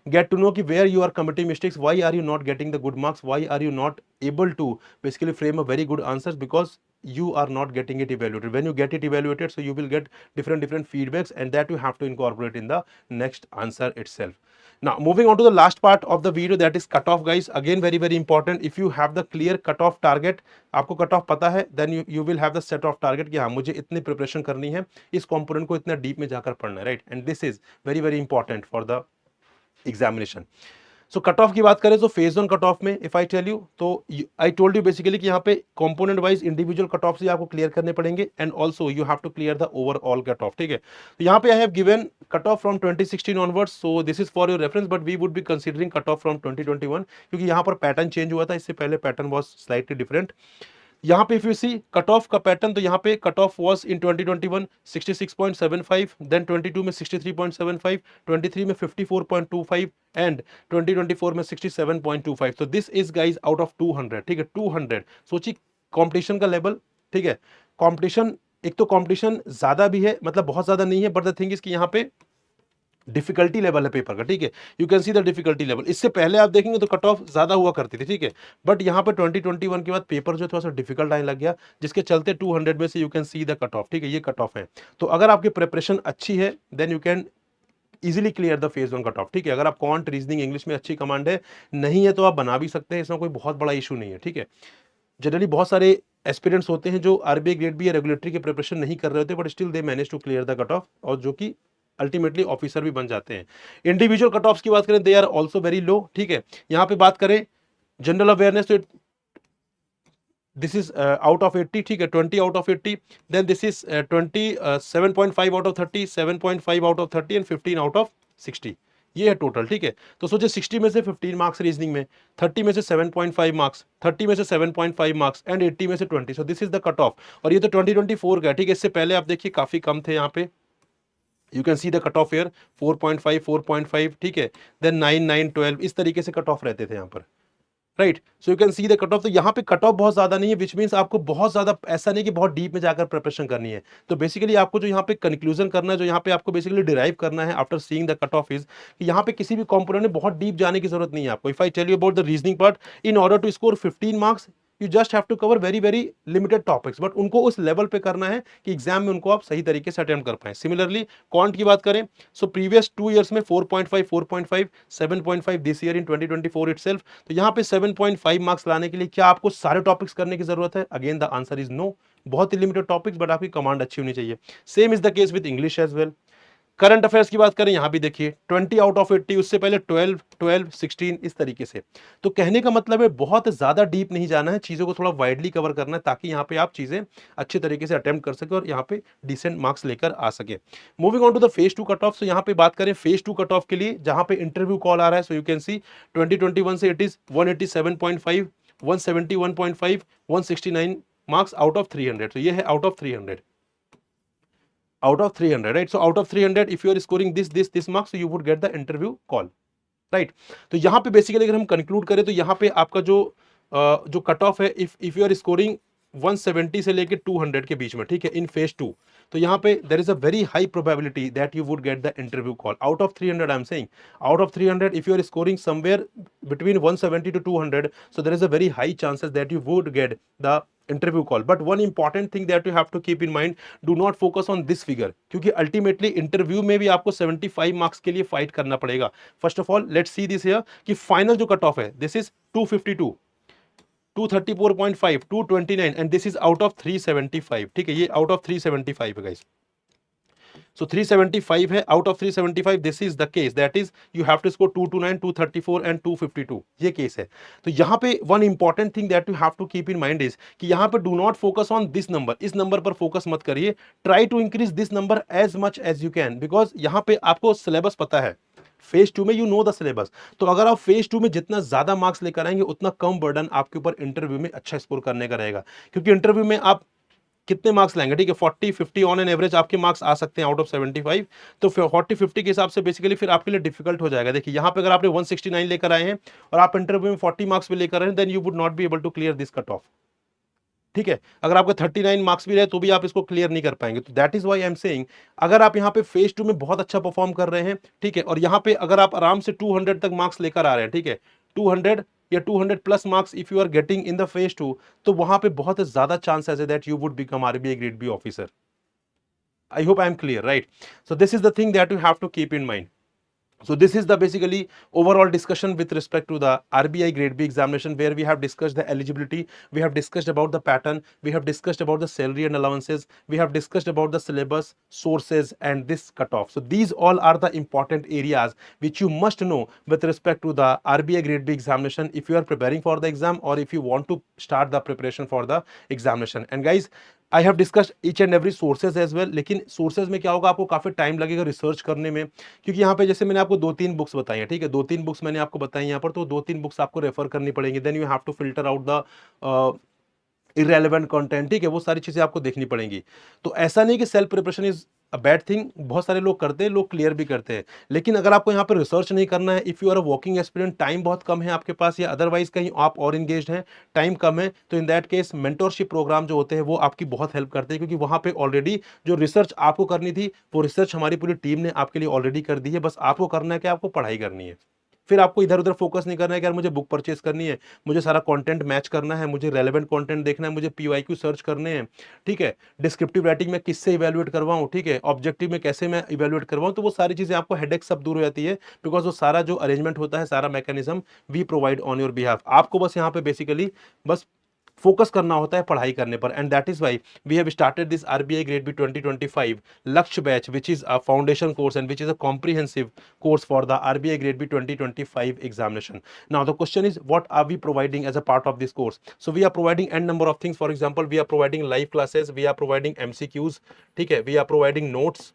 Speaker 1: get to know कि where you are committing mistakes, why are you not getting the good marks, why are you not able to basically frame a very good answers, because you are not getting it evaluated. When you get it evaluated, so you will get different feedbacks, and that you have to incorporate in the next answer itself. Now moving on to the last part of the video, that is cutoff guys. Again very important, if you have the clear cutoff target, आपको cutoff पता है, then you will have the set of target कि हाँ मुझे इतनी preparation करनी है, इस कंपोनेंट को इतना डीप में जाकर पढ़ना है, right, and this is very important for the examination. So cut off की बात करें तो फेज वन कट ऑफ में इफ आई टेल यू, तो आई टोल्ड यू बेसिकली कि यहाँ पे component wise individual cut off से आपको क्लियर करने पड़ेंगे, and also you have to clear the overall cut off. ठीक है, तो यहाँ पे I have given cut off from 2016 onwards, so this is for your reference, but we would be considering cut off from 2021, क्योंकि यहाँ पर pattern change हुआ था, इससे पहले पैटर्न वॉज स्लाइटली डिफरेंट. यहाँ पे if you see cut off का पैटर्न, तो यहाँ पे cut off was in 2021 66.75, then 22 में 63.75, 23 में 54.25 एंड 2024 में 67.25. तो this is guys out of 200. ठीक है, 200. सोचिए कंपटीशन का लेवल. ठीक है, कंपटीशन, एक तो कंपटीशन ज्यादा भी है, मतलब बहुत ज्यादा नहीं है, बट द थिंग इज कि यहाँ पे डिफिकल्टी लेवल है पेपर का. ठीक है, you can see the difficulty level. इससे पहले आप देखेंगे तो कट ऑफ ज्यादा हुआ करती थी. ठीक है, बट यहाँ पर 2021 के बाद पेपर जो थोड़ा सा डिफिकल्ट आने लग गया, जिसके चलते 200 में से you can see the cut off. ठीक है, ये कट ऑफ है. तो अगर आपकी प्रिपरेशन अच्छी है then you can easily clear the phase one cut off. ठीक है, अगर आप क्वांट, रीजनिंग, इंग्लिश में अच्छी कमांड है, नहीं है तो आप बना भी सकते हैं, इसमें कोई बहुत बड़ा इशू नहीं है. ठीक है, जनरली बहुत सारे एस्पिरेंट्स होते हैं जो आरबीआई ग्रेड बी या रेगुलेटरी की प्रिपरेशन नहीं कर रहे होते, but still they manage to clear the cut off, और जो कि अल्टीमेटली ऑफिसर भी बन जाते हैं. इंडिविजुअल कट ऑफ्स की बात करें, they are also very low. ठीक है, यहाँ पे बात करें जनरल अवेयरनेस, तो दिस इज आउट ऑफ 80. ठीक है, 20 out of 80, then this is 7.5 out of 30, 7.5 out of 30 and 15 out of 60. ये है टोटल. ठीक है, तो सोचिए 60 में से 15 मार्क्स रीजनिंग में, 30 में से 7.5 मार्क्स, 30 में से 7.5 मार्क्स एंड 80 में से 20. सो this is the cut off, और ये तो 2024 का है. ठीक है, इससे पहले आप देखिए काफी कम थे यहाँ पे. You can see the cut of here 4.5, 4.5. ठीक है, देन 9, 9, 12, इस तरीके से कट ऑफ रहते थे यहाँ पर, right. So you can see the cut of. तो यहाँ पे कट ऑफ बहुत ज्यादा नहीं है, विच मीन्स आपको बहुत ज्यादा ऐसा नहीं कि बहुत डीप में जाकर प्रिपरेशन करनी है. तो बेसिकली आपको जो यहाँ पे कंक्लूजन करना है, जो यहाँ पे आपको बेसिकली डिराइव करना है after seeing the cut of, is कि यहाँ पे किसी भी कंपोनेंट में बहुत डीप जाने की जरूरत नहीं है आपको. If I tell you about the reasoning part, in order to score 15 marks you just have to cover very limited topics, but उनको उस लेवल पे करना है कि एग्जाम में उनको आप सही तरीके से अटेम्प्ट कर पाए. सिमिलरली क्वांट की बात करें, सो प्रीवियस 2 इयर्स में 4.5, 4.5, 7.5 दिस ईयर इन 2024 इटसेल्फ. तो यहाँ पे 7.5 मार्क्स लाने के लिए क्या आपको सारे टॉपिक्स करने की जरूरत है? Again the answer is no. बहुत ही लिमिटेड टॉपिक्स, बट आपकी कमांड अच्छी होनी चाहिए. Same is the case with English as well. Current affairs की बात करें, यहां भी देखिए 20 आउट ऑफ 80, उससे पहले 12, 12, 16, इस तरीके से. तो कहने का मतलब है बहुत ज्यादा डीप नहीं जाना है, चीजों को थोड़ा वाइडली कवर करना है, ताकि यहां पे आप चीजें अच्छे तरीके से अटेम्प्ट कर सके और यहां पे डिसेंट मार्क्स लेकर आ सके. Moving on to the phase 2 cut off. So यहां पे बात करें फेज 2 कट ऑफ के लिए, जहां पे इंटरव्यू कॉल आ रहा है, सो यू कैन सी 2021 से it is 187.5, 171.5, 169 marks out of 300. तो ये है out of 300, out of 300, right? So out of 300 if you are scoring this marks, so you would get the interview call, right? तो यहाँ पे basically अगर हम conclude करें तो यहाँ पे आपका जो कट ऑफ है, इफ यू आर स्कोरिंग 170 से लेके 200 के बीच में, ठीक है, इन फेज 2, तो यहाँ पे there is a very high probability that you would get the interview call. Out of 300 I am saying, out of 300 if you are scoring somewhere between 170 to 200, so there is a very high chances that you would get the interview call. But one important thing that you have to keep in mind, do not focus on this figure, क्योंकि ultimately interview में भी आपको 75 marks के लिए fight करना पड़ेगा. First of all let's see this here कि final जो कट ऑफ है, this is 252, 234.5, 229 and this is out of 375. ठीक है, ये आउट ऑफ 375 है गाइस. So 375 है, out of 375 this is the case, that is you have to score 229, 234 and 252. ये case है. तो यहाँ पे one important thing that you have to keep in mind is कि यहाँ पे do not focus on this number, इस number पर फोकस मत करिए. Try to increase this number as much as you can, because यहाँ पे आपको सिलेबस पता है. फेज 2 में यू नो द सिलेबस. तो अगर आप फेज 2 में जितना ज्यादा मार्क्स लेकर आएंगे, उतना कम बर्डन आपके ऊपर इंटरव्यू में अच्छा स्कोर करने का रहेगा. क्योंकि इंटरव्यू में आप कितने मार्क्स लाएंगे, ठीक है, 40, 50 ऑन एन एवरेज आपके मार्क्स आ सकते हैं आउट ऑफ 75. तो 40, 50 के हिसाब से बेसिकली फिर आपके लिए डिफिकल्ट हो जाएगा. देखिए यहाँ पे अगर आपने 169 लेकर आए हैं और आप इंटरव्यू में 40 मार्क्स भी लेकर आए हैं, then you would not be able to clear this cut off. ठीक है, अगर आपका 39 मार्क्स भी रहे तो भी आप इसको क्लियर नहीं कर पाएंगे. तो that is why I am saying, अगर आप यहाँ पे फेज 2 में बहुत अच्छा परफॉर्म कर रहे हैं, ठीक है, और यहाँ पे अगर आप आराम से 200 तक मार्क्स लेकर आ रहे हैं, ठीक है, 200 या 200 plus marks if you are getting in the phase 2, तो वहां पे बहुत ज्यादा चांसेस है that you would become RBI grade B officer. I hope I am clear, right? So this is the thing that you have to keep in mind. So this is the basically overall discussion with respect to the RBI Grade B examination, where we have discussed the eligibility, we have discussed about the pattern, we have discussed about the salary and allowances, we have discussed about the syllabus, sources, and this cutoff. So these all are the important areas which you must know with respect to the RBI Grade B examination if you are preparing for the exam or if you want to start the preparation for the examination. And guys, I have discussed each and every sources as well, लेकिन sources में क्या होगा, आपको काफी time लगेगा research करने में, क्योंकि यहाँ पे जैसे मैंने आपको 2-3 बुक्स बताई है, ठीक है, 2-3 बुक्स मैंने आपको बताई यहाँ पर, तो 2-3 बुक्स आपको रेफर करनी पड़ेंगी, then you have to filter out the irrelevant content, ठीक है, वो सारी चीजें आपको देखनी पड़ेंगी। तो ऐसा नहीं कि self preparation is a bad thing, बहुत सारे लोग करते हैं, लोग क्लियर भी करते हैं, लेकिन अगर आपको यहाँ पर रिसर्च नहीं करना है, if you are a working aspirant, time बहुत कम है आपके पास, या अदरवाइज कहीं आप और इंगेज्ड हैं, टाइम कम है, तो in that case mentorship programme जो होते हैं वो आपकी बहुत हेल्प करते हैं, क्योंकि वहां पे ऑलरेडी जो रिसर्च आपको करनी थी वो रिसर्च हमारी पूरी टीम ने आपके लिए ऑलरेडी कर दी है, बस आपको करना है कि आपको पढ़ाई करनी है। फिर आपको इधर उधर फोकस नहीं करना है कि यार मुझे बुक परचेस करनी है, मुझे सारा कंटेंट मैच करना है, मुझे रेलेवेंट कंटेंट देखना है, मुझे पीवाईक्यू सर्च करने हैं, ठीक है, डिस्क्रिप्टिव राइटिंग में किससे इवैल्यूएट करवाऊं, ठीक है, ऑब्जेक्टिव में कैसे मैं इवैल्यूएट करवाऊं, तो वो सारी चीजें आपको हेडेक सब दूर हो जाती है, बिकॉज वो सारा जो अरेंजमेंट होता है, सारा mechanism we provide on your behalf. आपको बस यहाँ पे बेसिकली बस फोकस करना होता है पढ़ाई करने पर, and that is why we have started this RBI grade B 2025 Lakshya batch, which is a foundation course and which is a comprehensive course for the RBI Grade B 2025 examination. Now the question is, what are we providing as a part of this course? So we are providing n number of things. For example, we are providing live classes, we are providing MCQs, ठीक है, we are providing notes.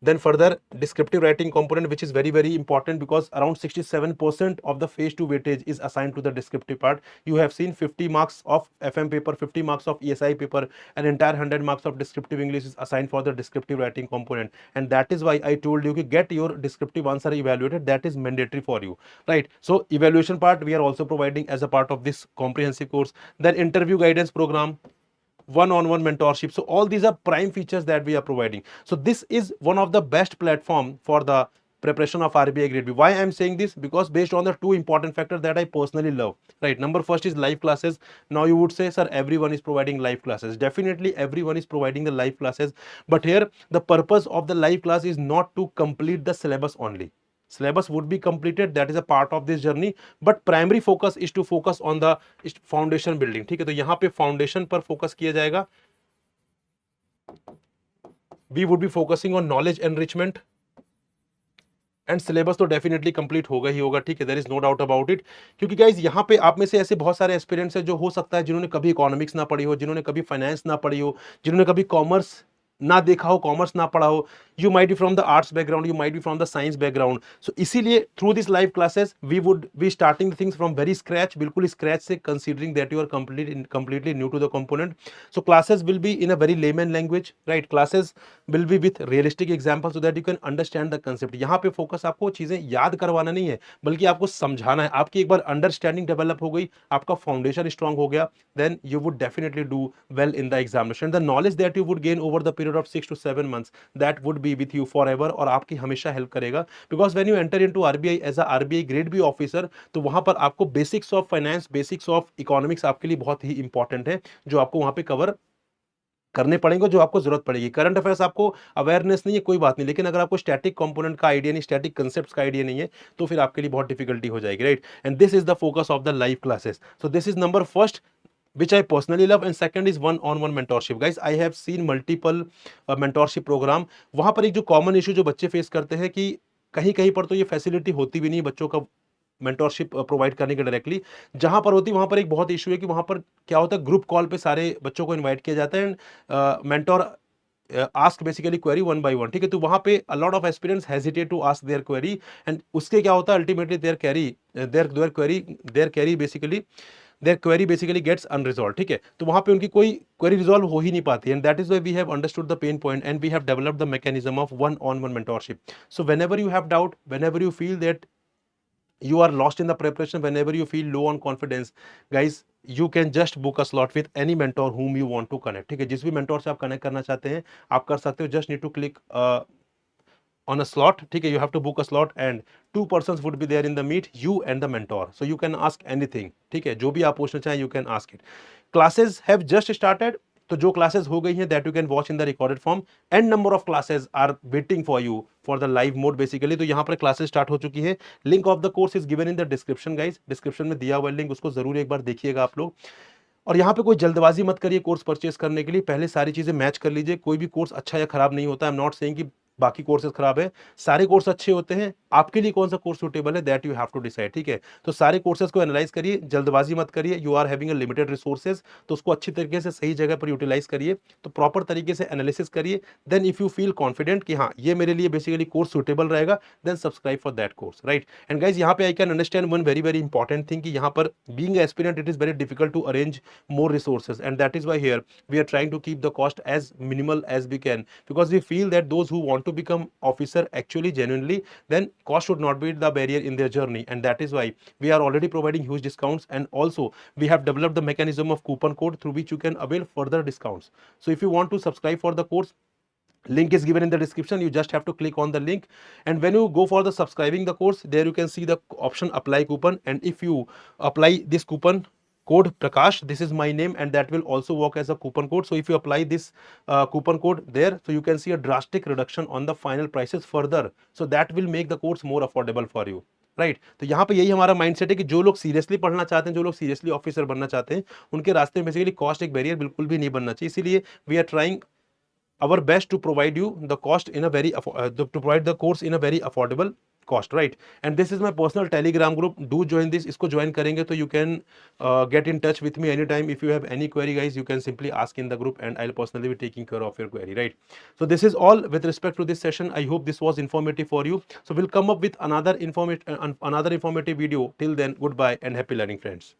Speaker 1: Then further descriptive writing component, which is very very important, because around 67% of the phase 2 weightage is assigned to the descriptive part. You have seen 50 marks of FM paper, 50 marks of ESI paper, an entire 100 marks of descriptive English is assigned for the descriptive writing component, and that is why I told you to get your descriptive answer evaluated. That is mandatory for you, right? So evaluation part we are also providing as a part of this comprehensive course. Then interview guidance program, one-on-one mentorship. So all these are prime features that we are providing. So this is one of the best platform for the preparation of RBI Grade B. Why I am saying this? Because based on the two important factors that I personally love, right? Number first is live classes. Now you would say, sir, everyone is providing live classes. Definitely everyone is providing the live classes, but here the purpose of the live class is not to complete the syllabus only. Syllabus would be completed, that is a part of this journey, but primary focus is to focus on the foundation building, ठीक है, तो यहाँ पे foundation पर focus किया जाएगा. We would be focusing on knowledge enrichment, and syllabus तो definitely complete होगा ही होगा, ठीक है, there is no doubt about it, क्योंकि गाइज यहाँ पे आप में से ऐसे बहुत सारे एस्पिरेंट्स हैं जो हो सकता है जिन्होंने कभी इकोनॉमिक्स ना पढ़ी हो, जिन्होंने कभी फाइनेंस ना पढ़ी हो, जिन्होंने कभी कॉमर्स ना देखा हो, कॉमर्स ना पढ़ा हो, you might be from the arts background, you might be from the science background. So इसीलिए through this live classes we would be starting the things from very scratch, बिल्कुल स्क्रैच से, considering that you are completely new to the component. So classes will be in a very layman language, right? Classes will be with realistic examples so that you can understand the concept. यहाँ पे focus आपको चीजें याद करवाना नहीं है, बल्कि आपको समझाना है. आपकी एक बार अंडरस्टैंडिंग डेवलप हो गई, आपका फाउंडेशन स्ट्रांग हो गया, then you would definitely do well in the examination. The knowledge that you would gain over the period of 6 to 7 months, that would be with you forever, और आपकी हमेशा help करेगा. Because when you enter into RBI as a RBI Grade B officer, तो वहां पर आपको basics of finance, basics of economics आपके लिए बहुत ही इंपॉर्टेंट है, जो आपको वहां पे कवर करने पड़ेंगे, जो आपको जरूरत पड़ेगी. करंट अफेयर्स आपको अवेयरनेस नहीं है, कोई बात नहीं, लेकिन अगर आपको स्टैटिक कंपोनेंट का आइडिया नहीं, स्टैटिक कंसेप्ट्स का आइडिया नहीं है, तो फिर आपके लिए बहुत डिफिकल्टी हो जाएगी, right? And this is the focus of the live classes. So this is number first which I personally love, and second is one-on-one mentorship. Guys, I have seen multiple mentorship program. वहां पर एक जो common issue जो बच्चे face करते हैं कि कहीं कहीं पर तो ये फैसिलिटी होती भी नहीं बच्चों का मेंटोरशिप प्रोवाइड करने के डायरेक्टली, जहां पर होती वहां पर एक बहुत इशू है कि वहां पर क्या होता है, ग्रुप कॉल पे सारे बच्चों को इनवाइट किया जाता है, and mentor ask basically query one by one, ठीक है, तो वहां पे a lot of aspirants hesitate to ask their query, and उसके क्या होता है, ultimately their query basically gets unresolved, ठीक है, तो वहां पे उनकी कोई क्वेरी रिजॉल्व हो ही नहीं पाती, and that is why we have understood the pain point and we have developed the mechanism of one on one mentorship. So whenever you have doubt, whenever you feel that you are lost in the preparation, whenever you feel low on confidence, guys, you can just book a slot with any mentor whom you want to connect, ठीक है, जिस भी mentor से आप connect करना चाहते हैं आप कर सकते हो, just need to click on a slot, ठीक है, you have to book a slot and 2 persons would be there in the meet, you and the mentor, so you can ask anything, ठीक है, जो भी आप पूछना चाहें you can ask it. Classes have just started, तो जो classes हो गई हैं that you can watch in the recorded form, and number of classes are waiting for you for the live mode basically. तो यहाँ पर क्लासेस स्टार्ट हो चुकी है। Link of the course is given in the description guys, description में दिया हुआ link, उसको जरूर एक बार देखिएगा आप लोग। और यहाँ पे कोई जल्दबाजी मत करिए कोर्स परचेस करने के लिए, पहले सारी चीजें मैच कर लीजिए। कोई भी कोर्स अच्छा या खराब नहीं होता। आई एम नॉट सेइंग कि बाकी कोर्सेज खराब है, सारे कोर्स अच्छे होते हैं। आपके लिए कौन सा कोर्स सूटेबल है that you have to decide, ठीक है। तो सारे कोर्सेज को एनालाइज करिए, जल्दबाजी मत करिए। You are having a limited resources, तो उसको अच्छी तरीके से सही जगह पर यूटिलाइज करिए। तो प्रॉपर तरीके से एनालिसिस करिए। Then if you feel confident कि हाँ ये मेरे लिए बेसिकली कोर्स सूटेबल रहेगा, then subscribe for that course, right. And guys यहाँ पे I can understand one very very important thing कि यहाँ पर being aspirant it is very difficult to arrange more resources, and that is why here we are trying to keep the cost as minimal as we can, because we feel that those who want to become officer actually genuinely, then cost should not be the barrier in their journey. And that is why we are already providing huge discounts, and also we have developed the mechanism of coupon code through which you can avail further discounts. So if you want to subscribe for the course, link is given in the description. You just have to click on the link, and when you go for the subscribing the course, there you can see the option apply coupon. And if you apply this coupon code Prakash, this is my name, and that will also work as a coupon code. So if you apply this coupon code there, so you can see a drastic reduction on the final prices further, so that will make the course more affordable for you, right. तो यहाँ पे यही हमारा mindset है कि जो लोग seriously पढ़ना चाहते हैं, जो लोग सीरियसली ऑफिसर बनना चाहते हैं, उनके रास्ते में बेसिकली कॉस्ट एक बैरियर बिल्कुल भी नहीं बनना चाहिए। इसीलिए we are trying our best to provide you the cost in a very to provide the course in a very affordable cost, right? And this is my personal telegram group, do join this, isko join karenge to you can get in touch with me anytime. If you have any query guys, you can simply ask in the group and I'll personally be taking care of your query, right? So this is all with respect to this session. I hope this was informative for you. So we'll come up with another informative video. Till then, goodbye and happy learning, friends.